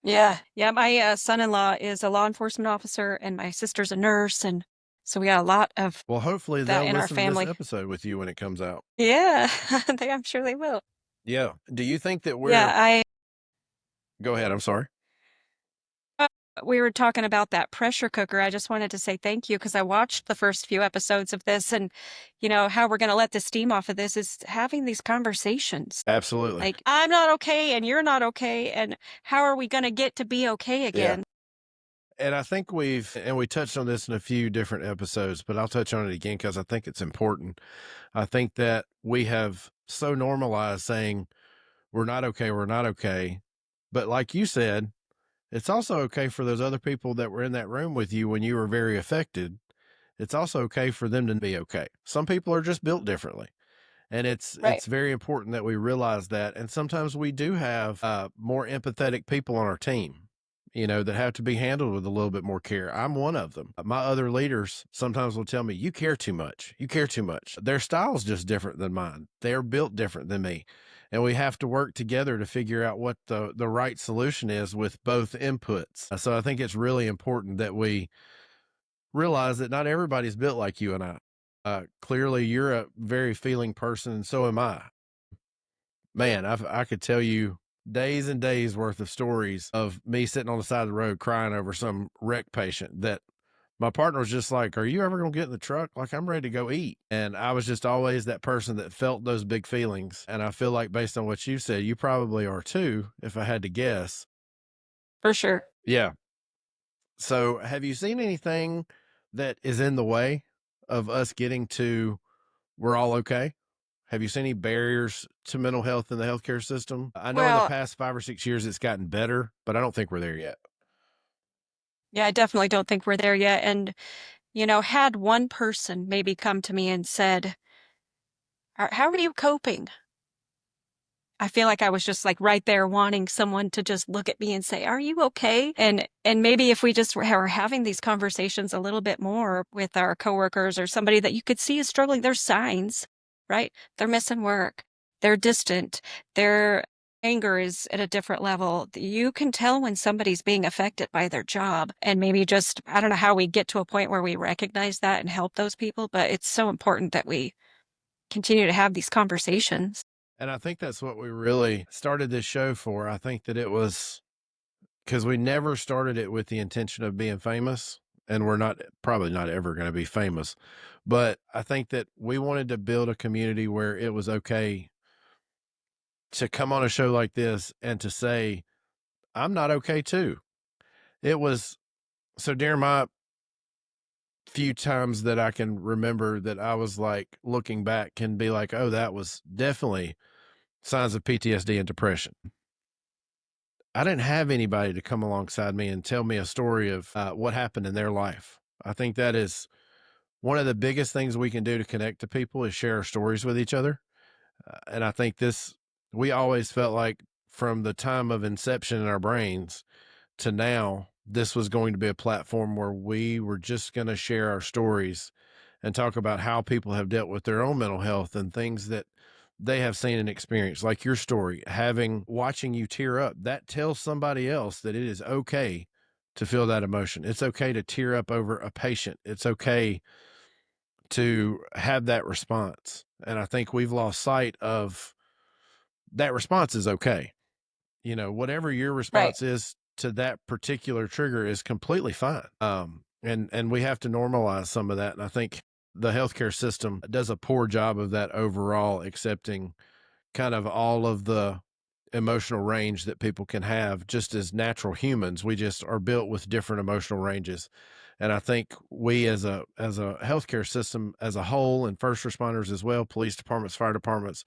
Yeah. Yeah. My son-in-law is a law enforcement officer and my sister's a nurse. And so we got a lot of Well, hopefully that they'll in our listen to this family. episode with you when it comes out. Yeah. I'm sure they will. Yeah. Do you think that Yeah. go ahead. I'm sorry. We were talking about that pressure cooker. I just wanted to say thank you because I watched the first few episodes of this and, how we're going to let the steam off of this is having these conversations. Absolutely. Like, I'm not okay and you're not okay. And how are we going to get to be okay Yeah. again? And I think we touched on this in a few different episodes, but I'll touch on it again because I think it's important. I think that we have so normalized saying we're not okay, we're not okay. But like you said, it's also okay for those other people that were in that room with you when you were very affected. It's also okay for them to be okay. Some people are just built differently. And Right. it's very important that we realize that. And sometimes we do have more empathetic people on our team, that have to be handled with a little bit more care. I'm one of them. My other leaders sometimes will tell me, "You care too much. You care too much." Their style's just different than mine. They're built different than me. And we have to work together to figure out what the right solution is with both inputs. So I think it's really important that we realize that not everybody's built like you and I. Clearly, you're a very feeling person, and so am I. Man, I could tell you days and days worth of stories of me sitting on the side of the road crying over some wreck patient that my partner was just like, "Are you ever going to get in the truck? Like, I'm ready to go eat." And I was just always that person that felt those big feelings. And I feel like based on what you said, you probably are too, if I had to guess. For sure. Yeah. So have you seen anything that is in the way of us getting to we're all okay? Have you seen any barriers to mental health in the healthcare system? I know in the Well, past 5 or 6 years it's gotten better, but I don't think we're there yet. yeah, I definitely don't think we're there yet. And, had one person maybe come to me and said, How are you coping? I feel like I was just like right there wanting someone to just look at me and say, "Are you okay?" And maybe if we just were having these conversations a little bit more with our coworkers or somebody that you could see is struggling, there's signs, right? They're missing work. They're distant. Their anger is at a different level. You can tell when somebody's being affected by their job and maybe just I don't know how we get to a point where we recognize that and help those people, but it's so important that we continue to have these conversations. And I think that's what we really started this show for. I think that it was because we never started it with the intention of being famous, and we're not probably not ever going to be famous. But I think that we wanted to build a community where it was okay to come on a show like this and to say, "I'm not okay too." It was so during my few times that I can remember that I was like looking back can be like, "Oh, that was definitely signs of PTSD and depression." I didn't have anybody to come alongside me and tell me a story of what happened in their life. I think that is one of the biggest things we can do to connect to people is share our stories with each other. And I think we always felt like from the time of inception in our brains to now, this was going to be a platform where we were just going to share our stories and talk about how people have dealt with their own mental health and things that they have seen and experienced, like your story, watching you tear up, that tells somebody else that it is okay to feel that emotion. It's okay to tear up over a patient. It's okay to have that response. And I think we've lost sight of that response is okay. Whatever your Right. response is to that particular trigger is completely fine. And we have to normalize some of that. And I think the healthcare system does a poor job of that overall, accepting kind of all of the emotional range that people can have just as natural humans. We just are built with different emotional ranges. And I think we as a healthcare system as a whole, and first responders as well, police departments, fire departments,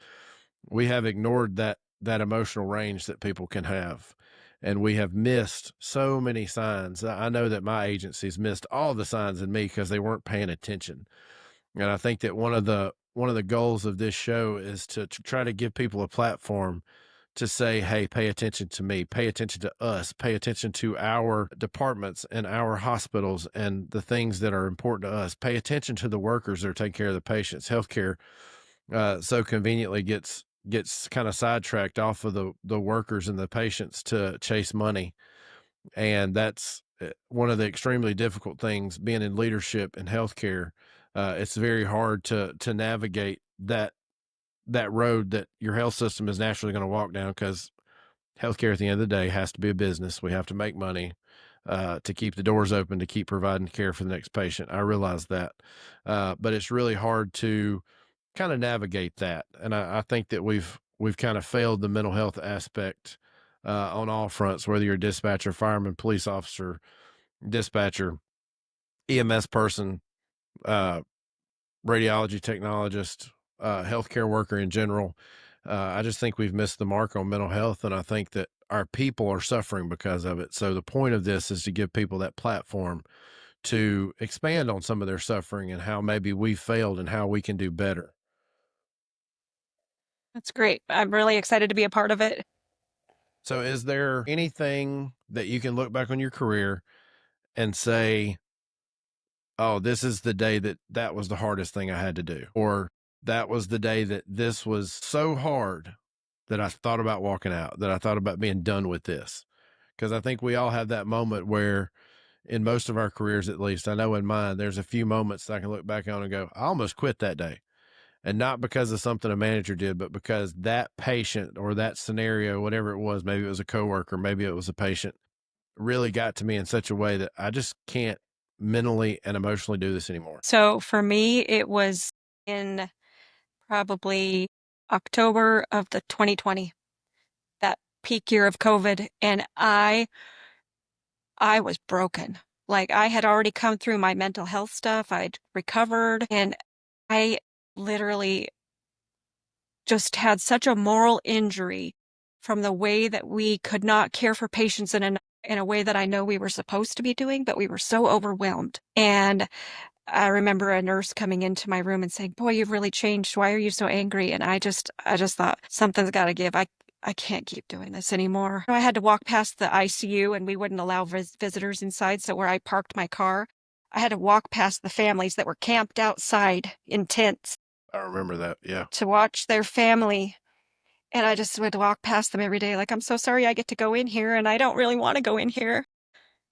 we have ignored that emotional range that people can have. And we have missed so many signs. I know that my agency's missed all the signs in me because they weren't paying attention. And I think that one of the goals of this show is to try to give people a platform to say, hey, pay attention to me, pay attention to us, pay attention to our departments and our hospitals and the things that are important to us. Pay attention to the workers that are taking care of the patients. Healthcare so conveniently gets kind of sidetracked off of the workers and the patients to chase money. And that's one of the extremely difficult things being in leadership in healthcare. It's very hard to navigate that road that your health system is naturally going to walk down, because healthcare at the end of the day has to be a business. We have to make money to keep the doors open, to keep providing care for the next patient. I realize that. But it's really hard to kind of navigate that. And I think that we've kind of failed the mental health aspect on all fronts, whether you're a dispatcher, fireman, police officer, dispatcher, EMS person, uh, radiology technologist, healthcare worker in general. I just think we've missed the mark on mental health, and I think that our people are suffering because of it. So the point of this is to give people that platform to expand on some of their suffering and how maybe we failed and how we can do better. That's great. I'm really excited to be a part of it. So is there anything that you can look back on your career and say, oh, this is the day that was the hardest thing I had to do, or that was the day that this was so hard that I thought about walking out, that I thought about being done with this? Because I think we all have that moment where, in most of our careers at least, I know in mine, there's a few moments that I can look back on and go, I almost quit that day. And not because of something a manager did, but because that patient or that scenario, whatever it was, maybe it was a coworker, maybe it was a patient, really got to me in such a way that I just can't mentally and emotionally do this anymore. So for me, it was in probably October of the 2020, that peak year of COVID, and I was broken. Like, I had already come through my mental health stuff. I'd recovered, and I literally just had such a moral injury from the way that we could not care for patients in a way that I know we were supposed to be doing, but we were so overwhelmed. And I remember a nurse coming into my room and saying, "Boy, you've really changed. Why are you so angry?" And I just thought, something's got to give. I can't keep doing this anymore. I had to walk past the ICU, and we wouldn't allow visitors inside. So where I parked my car, I had to walk past the families that were camped outside in tents I remember that. Yeah. to watch their family. And I just would walk past them every day like, "I'm so sorry I get to go in here, and I don't really want to go in here.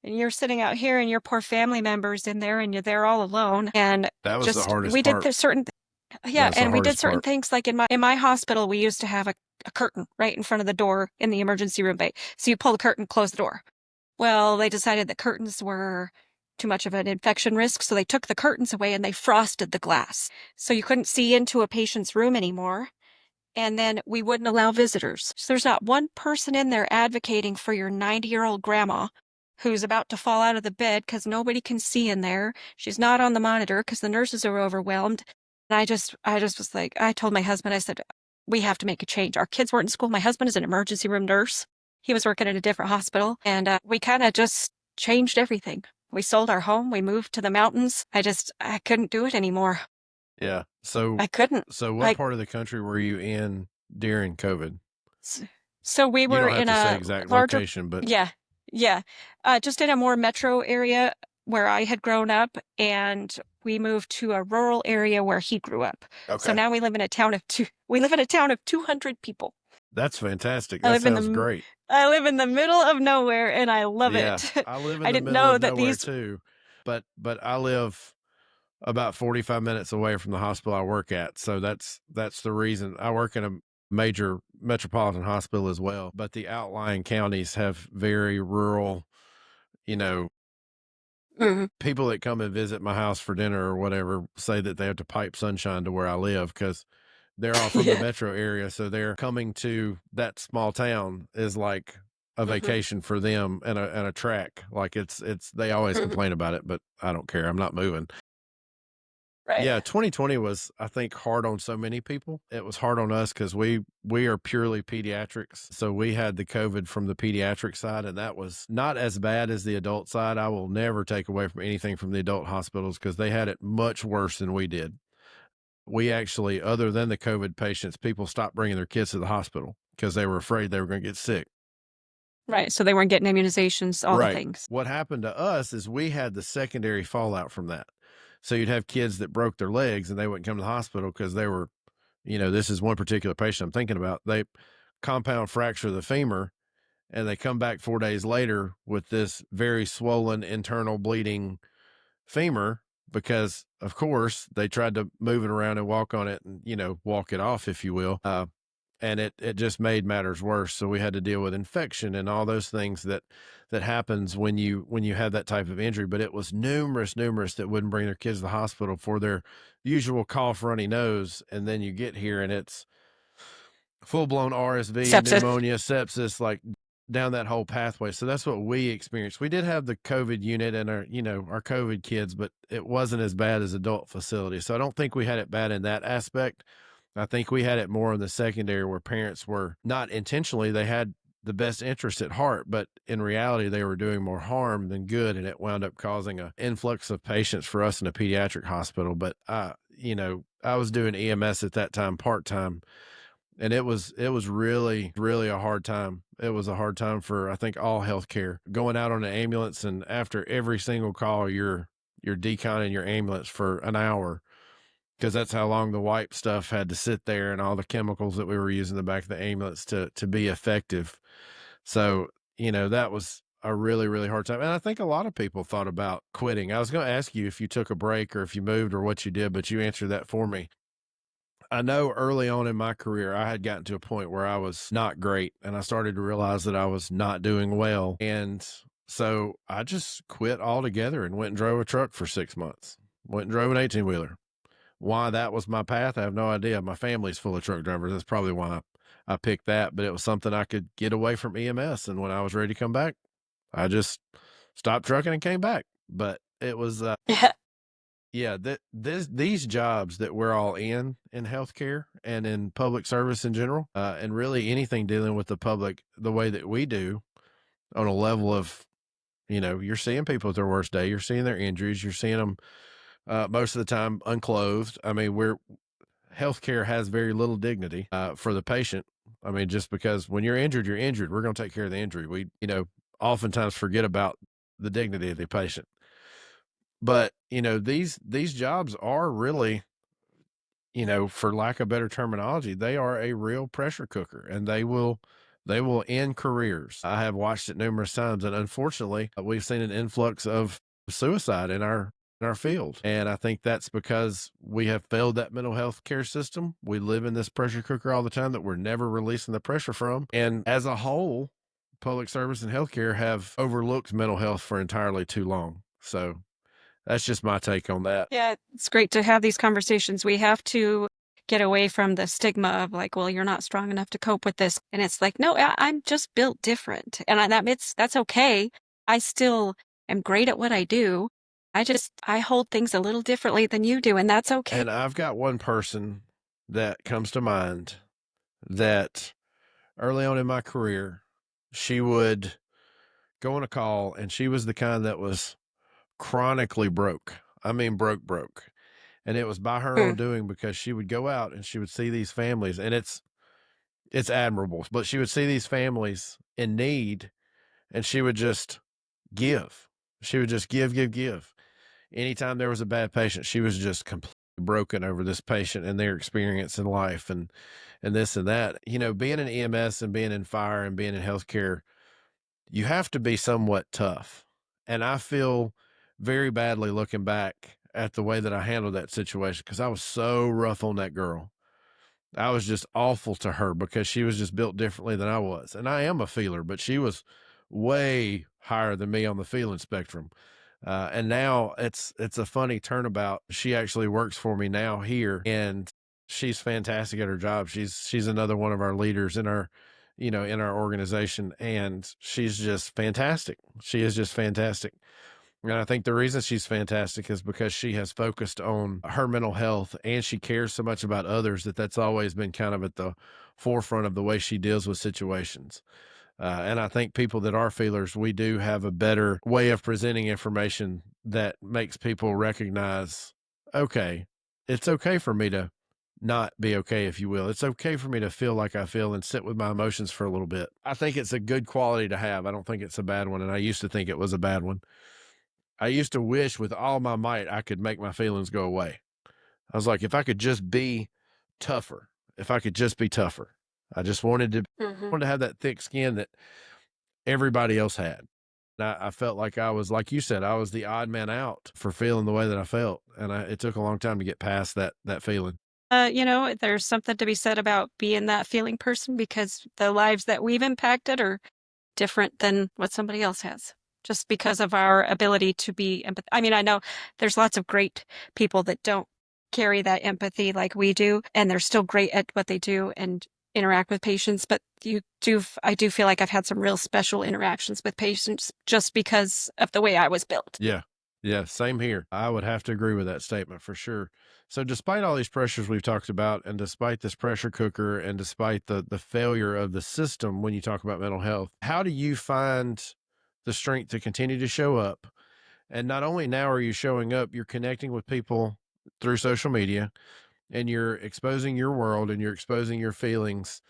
And you're sitting out here, and your poor family members in there, and you're there all alone." And That was the just hardest we did part. the certain yeah, That's the and we did hardest certain part. things, like in my hospital, we used to have a curtain right in front of the door in the emergency room bay. So you pull the curtain, close the door. Well, they decided that curtains were too much of an infection risk, so they took the curtains away and they frosted the glass. So you couldn't see into a patient's room anymore. And then we wouldn't allow visitors. So there's not one person in there advocating for your 90-year-old grandma who's about to fall out of the bed because nobody can see in there. She's not on the monitor because the nurses are overwhelmed. And I just was like, I told my husband, I said, we have to make a change. Our kids weren't in school. My husband is an emergency room nurse. He was working at a different hospital, and we kind of just changed everything. We sold our home. We moved to the mountains. I couldn't do it anymore. Yeah. So, I couldn't. what Like, part of the country were you in during COVID? s- so we You were don't have in to say a exact larger, location, but yeah, yeah, just in a more metro area where I had grown up, and we moved to a rural area where he grew up. So okay. now we live in a town of 200 people. That's fantastic. I That live in sounds the great. I live in the middle of nowhere and I love Yeah. it. I live in I the didn't middle know of that nowhere these too, but I live about 45 minutes away from the hospital I work at. So that's the reason. I work in a major metropolitan hospital as well, but the outlying counties have very rural, you know, Mhm. people that come and visit my house for dinner or whatever say that they have to pipe sunshine to where I live because they're all from the Yeah. metro area. So they're coming to that small town is like a Mhm. vacation for them and a track. Like they always Mhm. complain about it, but I don't care. I'm not moving. Right. Yeah, 2020 was, I think, hard on so many people. It was hard on us because we are purely pediatrics. So we had the COVID from the pediatric side, and that was not as bad as the adult side. I will never take away from anything from the adult hospitals because they had it much worse than we did. We actually, other than the COVID patients, people stopped bringing their kids to the hospital because they were afraid they were going to get sick. Right. So they weren't getting immunizations, all the Right. things. What happened to us is we had the secondary fallout from that. So you'd have kids that broke their legs and they wouldn't come to the hospital because they were, this is one particular patient I'm thinking about. They compound fracture the femur and they come back 4 days later with this very swollen internal bleeding femur because, of course, they tried to move it around and walk on it and, walk it off, if you will. And it just made matters worse. So we had to deal with infection and all those things that happens when you have that type of injury. But it was numerous that wouldn't bring their kids to the hospital for their usual cough, runny nose, and then you get here and it's full blown RSV, Sepsis. pneumonia, sepsis, like down that whole pathway. So that's what we experienced. We did have the COVID unit and our COVID kids, but it wasn't as bad as adult facilities. So I don't think we had it bad in that aspect. I think we had it more in the secondary where parents were not intentionally, they had the best interest at heart, but in reality, they were doing more harm than good. And it wound up causing an influx of patients for us in a pediatric hospital. But I was doing EMS at that time, part-time, and it was really, really a hard time. It was a hard time for, I think, all healthcare. Going out on an ambulance and after every single call, you're deconning your ambulance for an hour because that's how long the wipe stuff had to sit there and all the chemicals that we were using in the back of the ambulance to be effective. So, that was a really, really hard time. And I think a lot of people thought about quitting. I was going to ask you if you took a break or if you moved or what you did, but you answered that for me. I know early on in my career, I had gotten to a point where I was not great and I started to realize that I was not doing well. And so I just quit altogether and went and drove a truck for 6 months, went and drove an 18 wheeler. Why that was my path, I have no idea. My family's full of truck drivers. That's probably why I picked that, but it was something I could get away from EMS. And when I was ready to come back, I just stopped trucking and came back. But it was, yeah, these jobs that we're all in healthcare and in public service in general, and really anything dealing with the public the way that we do on a level of, you're seeing people at their worst day, you're seeing their injuries, you're seeing them most of the time unclothed. I mean, healthcare has very little dignity for the patient. I mean, just because when you're injured, you're injured. We're going to take care of the injury. We, oftentimes forget about the dignity of the patient. But, these jobs are really, for lack of better terminology, they are a real pressure cooker and they will end careers. I have watched it numerous times. And unfortunately, we've seen an influx of suicide in our field. And I think that's because we have failed that mental health care system. We live in this pressure cooker all the time that we're never releasing the pressure from. And as a whole, public service and healthcare have overlooked mental health for entirely too long. So that's just my take on that. Yeah, it's great to have these conversations. We have to get away from the stigma of like, well, you're not strong enough to cope with this. And it's like, no, I'm just built different. And that's okay. I still am great at what I do. I hold things a little differently than you do, and that's okay. And I've got one person that comes to mind that early on in my career, she would go on a call, and she was the kind that was chronically broke. I mean, broke. And it was by her own Mm. doing, because she would go out and she would see these families, and it's admirable, but she would see these families in need, and she would just give. She would just give. Anytime there was a bad patient, she was just completely broken over this patient and their experience in life, and this and that. You know, being in EMS and being in fire and being in healthcare, you have to be somewhat tough. And I feel very badly looking back at the way that I handled that situation, because I was so rough on that girl. I was just awful to her because she was just built differently than I was. And I am a feeler, but she was way higher than me on the feeling spectrum. And now it's a funny turnabout. She actually works for me now here, and she's fantastic at her job. She's another one of our leaders in our, in our organization, and she's just fantastic. She is just fantastic. And I think the reason she's fantastic is because she has focused on her mental health, and she cares so much about others that's always been kind of at the forefront of the way she deals with situations. And I think people that are feelers, we do have a better way of presenting information that makes people recognize, okay, it's okay for me to not be okay, if you will. It's okay for me to feel like I feel and sit with my emotions for a little bit. I think it's a good quality to have. I don't think it's a bad one. And I used to think it was a bad one. I used to wish with all my might I could make my feelings go away. I was like, if I could just be tougher, if I could just be tougher. I just wanted to have that thick skin that everybody else had. I felt like I was, like you said, I was the odd man out for feeling the way that I felt. And it took a long time to get past that feeling. There's something to be said about being that feeling person because the lives that we've impacted are different than what somebody else has. Just because of our ability to be empathetic. I mean, I know there's lots of great people that don't carry that empathy like we do, and they're still great at what they do and interact with patients. But I do feel like I've had some real special interactions with patients just because of the way I was built. Yeah. Yeah. Same here. I would have to agree with that statement for sure. So despite all these pressures we've talked about, and despite this pressure cooker, and despite the failure of the system when you talk about mental health, how do you find the strength to continue to show up? And not only now are you showing up, you're connecting with people through social media, and you're exposing your world, and you're exposing your feelings.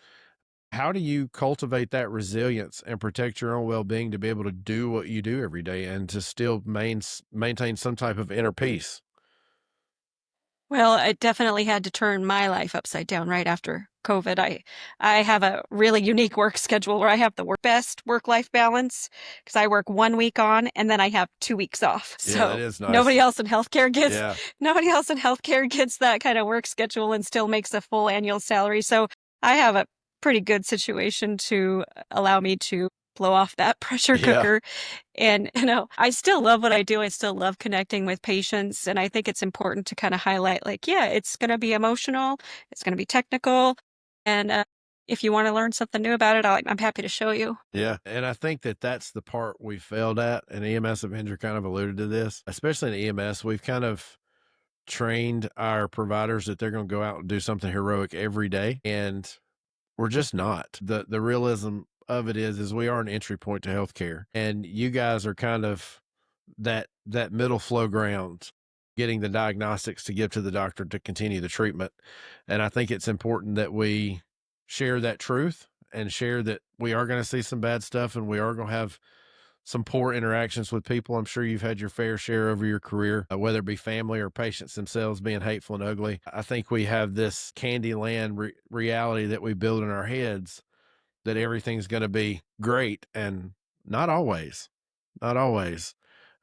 How do you cultivate that resilience and protect your own well-being to be able to do what you do every day and to still maintain some type of inner peace? Well, I definitely had to turn my life upside down right after COVID. I have a really unique work schedule where I have the best work-life balance because I work 1 week on and then I have 2 weeks off. Yeah, that So is nice. Yeah. nobody else in healthcare gets that kind of work schedule and still makes a full annual salary. So I have a pretty good situation to allow me to blow off that pressure Yeah. cooker. And, I still love what I do. I still love connecting with patients. And I think it's important to kind of highlight, like, yeah, it's going to be emotional, it's going to be technical. And if you want to learn something new about it, I'm happy to show you. Yeah. And I think that's the part we failed at. And EMS Avenger kind of alluded to this, especially in EMS. We've kind of trained our providers that they're going to go out and do something heroic every day. And we're just not. The realism of it is we are an entry point to healthcare, and you guys are kind of that middle flow ground, getting the diagnostics to give to the doctor to continue the treatment. And I think it's important that we share that truth and share that we are going to see some bad stuff, and we are going to have some poor interactions with people. I'm sure you've had your fair share over your career, whether it be family or patients themselves being hateful and ugly. I think we have this Candyland reality that we build in our heads that everything's going to be great, and not always, not always.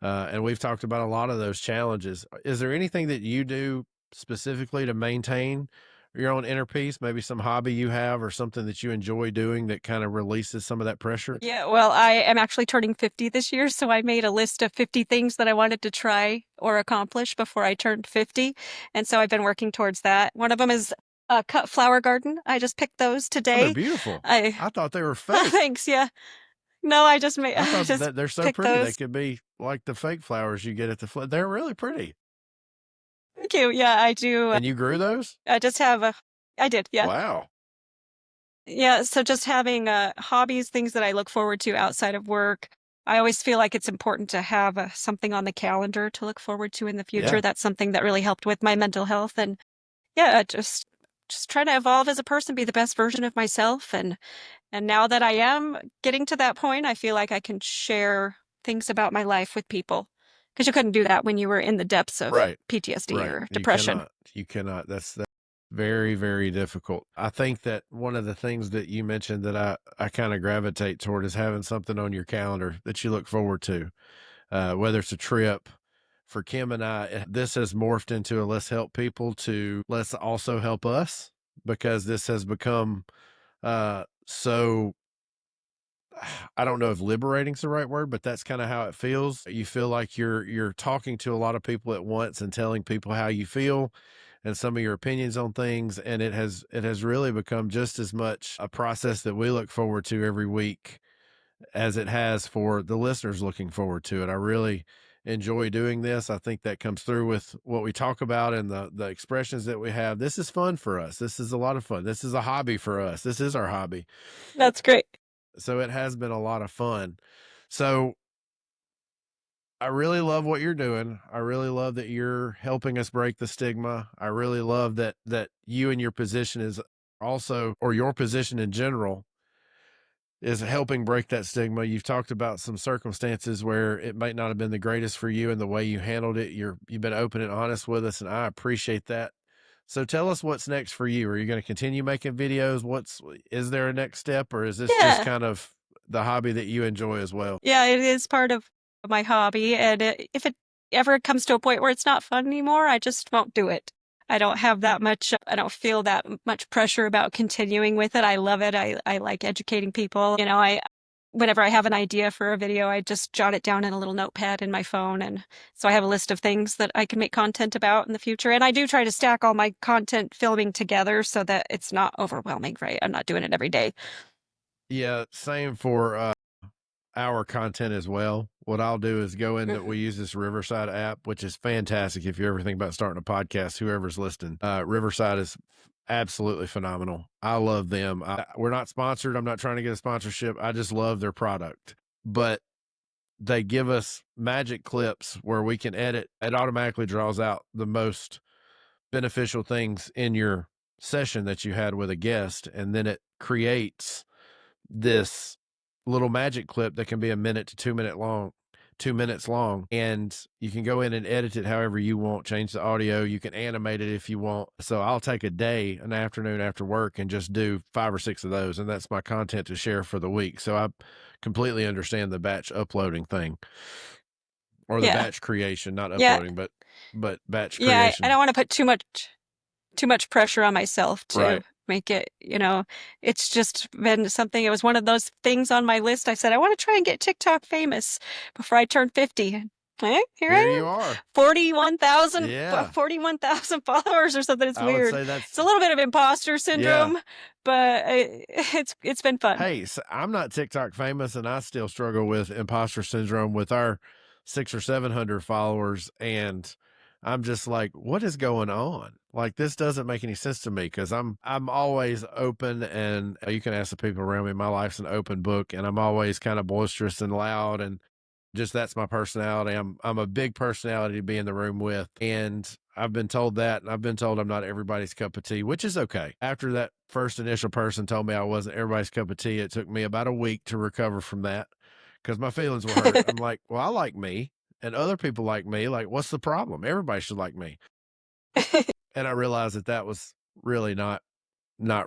And we've talked about a lot of those challenges. Is there anything that you do specifically to maintain your own inner peace? Maybe some hobby you have or something that you enjoy doing that kind of releases some of that pressure? Yeah, well, I am actually turning 50 this year, so I made a list of 50 things that I wanted to try or accomplish before I turned 50. And so I've been working towards that. One of them is a cut flower garden. I just picked those Oh, they're today. beautiful. I I thought they were fake. Thanks, yeah. No, I just made I I thought just that they're so picked pretty. They those. could be like the fake flowers you get at the they're really pretty. Thank you. Yeah, I do. And you grew those? I just have a I did, yeah. Wow. Yeah, so just having hobbies, things that I look forward to outside of work. I always feel like it's important to have something on the calendar to look forward to in the future. Yeah. That's something that really helped with my mental health. And yeah, just try to evolve as a person, be the best version of myself. And now that I am getting to that point, I feel like I can share things about my life with people because you couldn't do that when you were in the depths of Right. PTSD Right. or You depression. cannot. You cannot. That's very, very difficult. I think that one of the things that you mentioned that I kind of gravitate toward is having something on your calendar that you look forward to, whether it's a trip. For Kim and I, this has morphed into a let's help people to let's also help us, because this has become so I don't know if liberating's the right word, but that's kind of how it feels. You feel like you're talking to a lot of people at once and telling people how you feel and some of your opinions on things, and it has really become just as much a process that we look forward to every week as it has for the listeners looking forward to it. I really enjoy doing this. I think that comes through with what we talk about and the expressions that we have. This is fun for us. This is a lot of fun. This is a hobby for us. This is our hobby. That's great. So it has been a lot of fun. So I really love what you're doing. I really love that you're helping us break the stigma. I really love that you and your position is also, or your position in general, is helping break that stigma. You've talked about some circumstances where it might not have been the greatest for you and the way you handled it. You've been open and honest with us, and I appreciate that. So tell us what's next for you. Are you going to continue making videos? Is there a next step, or is this just Yeah. kind of the hobby that you enjoy as well? Yeah, it is part of my hobby, and if it ever comes to a point where it's not fun anymore, I just won't do it. I don't have that much I don't feel that much pressure about continuing with it. I love it. I like educating people. I whenever I have an idea for a video, I just jot it down in a little notepad in my phone, and so I have a list of things that I can make content about in the future. And I do try to stack all my content filming together so that it's not overwhelming, right? I'm not doing it every day. Yeah, same for our content as well. What I'll do is go into, Mhm. we use this Riverside app, which is fantastic if you ever think about starting a podcast, whoever's listening. Riverside is absolutely phenomenal. I love them. We're not sponsored. I'm not trying to get a sponsorship. I just love their product. But they give us magic clips where we can edit. It automatically draws out the most beneficial things in your session that you had with a guest, and then it creates this little magic clip that can be a minute to 2 minute long, 2 minutes long. And you can go in and edit it however you want, change the audio. You can animate it if you want. So I'll take a day, an afternoon after work, and just do 5 or 6 of those. And that's my content to share for the week. So I completely understand the batch uploading thing, or the Yeah. batch creation, not Yeah. uploading, but batch Yeah, I creation. don't want to put too much pressure on myself to Right. make it. It's just been something. It was one of those things on my list. I said, I want to try and get TikTok famous before I turn 50. Here Here I you am. are. 41,000 Yeah. 41,000 followers or something. It's I would weird. say It's that's, a little bit of imposter yeah. syndrome, but it's been fun. Hey, so I'm not TikTok famous, and I still struggle with imposter syndrome with our 600 or 700 followers. And I'm just like, what is going on? Like, this doesn't make any sense to me, because I'm always open, and you can ask the people around me. My life's an open book, and I'm always kind of boisterous and loud, and just that's my personality. I'm a big personality to be in the room with. And I've been told that, and I've been told I'm not everybody's cup of tea, which is okay. After that first initial person told me I wasn't everybody's cup of tea, it took me about a week to recover from that, because my feelings were hurt. I'm like, well, I like me, and other people like me. Like, what's the problem? Everybody should like me. And I realized that that was really not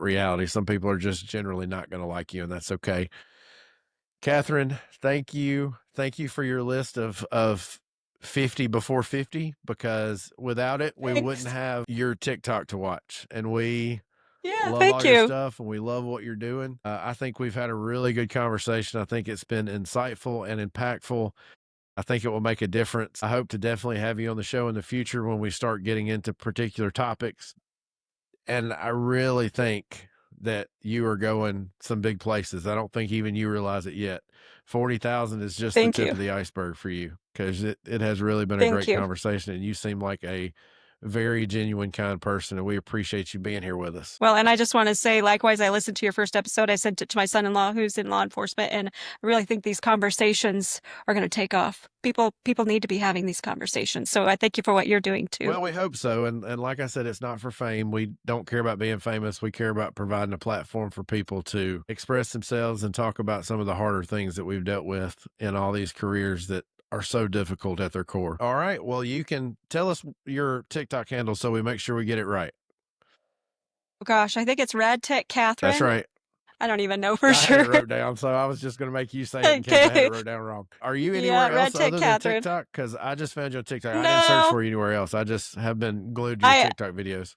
reality. Some people are just generally not going to like you, and that's okay. Catherine, thank you. Thank you for your list of 50 before 50, because without it, we wouldn't Thanks. have your TikTok to watch. And we Yeah, love all thank your you. stuff, and we love what you're doing. I think we've had a really good conversation. I think it's been insightful and impactful. I think it will make a difference. I hope to definitely have you on the show in the future when we start getting into particular topics. And I really think that you are going some big places. I don't think even you realize it yet. 40,000 is just the Thank tip you. of the iceberg for you, because it has really been a Thank great you. conversation, and you seem like a very genuine, kind person, and we appreciate you being here with us. Well, and I just want to say, likewise, I listened to your first episode. I sent it to my son-in-law who's in law enforcement, and I really think these conversations are going to take off. People need to be having these conversations. So I thank you for what you're doing too. Well, we hope so. And like I said, it's not for fame. We don't care about being famous. We care about providing a platform for people to express themselves and talk about some of the harder things that we've dealt with in all these careers that are so difficult at their core. All right. Well, you can tell us your TikTok handle so we make sure we get it right. Oh, gosh, I think it's RadTech Catherine. That's right. I don't even know for I sure. had it wrote down, so I was just going to make you say it in case I had it wrote down wrong. Are you anywhere else RadTech other Catherine. than TikTok? Because I just found you on TikTok. I No. didn't search for you anywhere else. I just have been glued to your TikTok videos.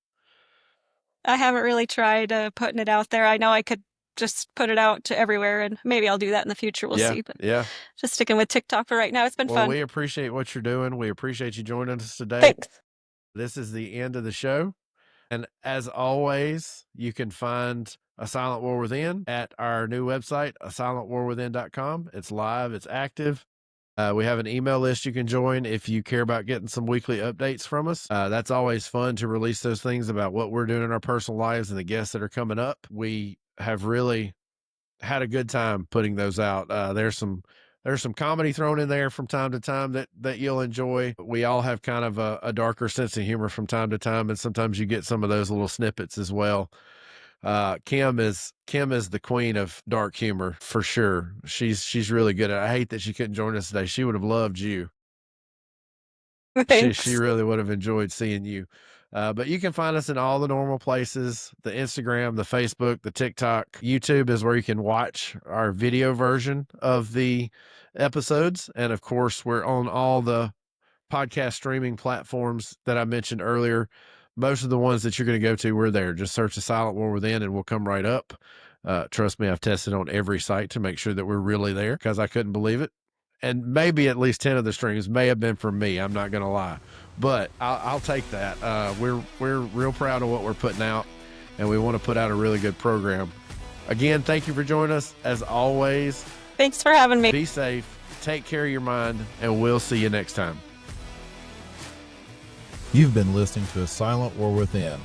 I haven't really tried putting it out there. I know I could just put it out to everywhere, and maybe I'll do that in the future. We'll see. But just sticking with TikTok for right now. It's been fun. We appreciate what you're doing. We appreciate you joining us today. Thanks. This is the end of the show. And as always, you can find A Silent War Within at our new website, asilentwarwithin.com. It's live. It's active. We have an email list you can join if you care about getting some weekly updates from us. That's always fun to release those things about what we're doing in our personal lives and the guests that are coming up. We have really had a good time putting those out. There's some comedy thrown in there from time to time that you'll enjoy. We all have kind of a darker sense of humor from time to time, and sometimes you get some of those little snippets as well. Kim is the queen of dark humor for sure. She's really good at it. I hate that she couldn't join us today. She would have loved you. She really would have enjoyed seeing you. But you can find us in all the normal places, the Instagram, the Facebook, the TikTok. YouTube is where you can watch our video version of the episodes. And of course, we're on all the podcast streaming platforms that I mentioned earlier. Most of the ones that you're going to go to, we're there. Just search The Silent War Within and we'll come right up. Trust me, I've tested on every site to make sure that we're really there because I couldn't believe it. And maybe at least 10 of the streams may have been from me. I'm not going to lie, but I'll take that. We're real proud of what we're putting out, and we want to put out a really good program. Again, thank you for joining us. As always, thanks for having me. Be safe, take care of your mind, and we'll see you next time. You've been listening to A Silent War Within.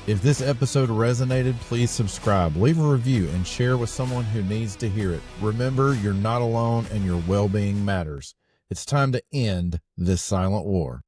If this episode resonated, please subscribe, leave a review, and share with someone who needs to hear it. Remember, you're not alone and your well-being matters. It's time to end this silent war.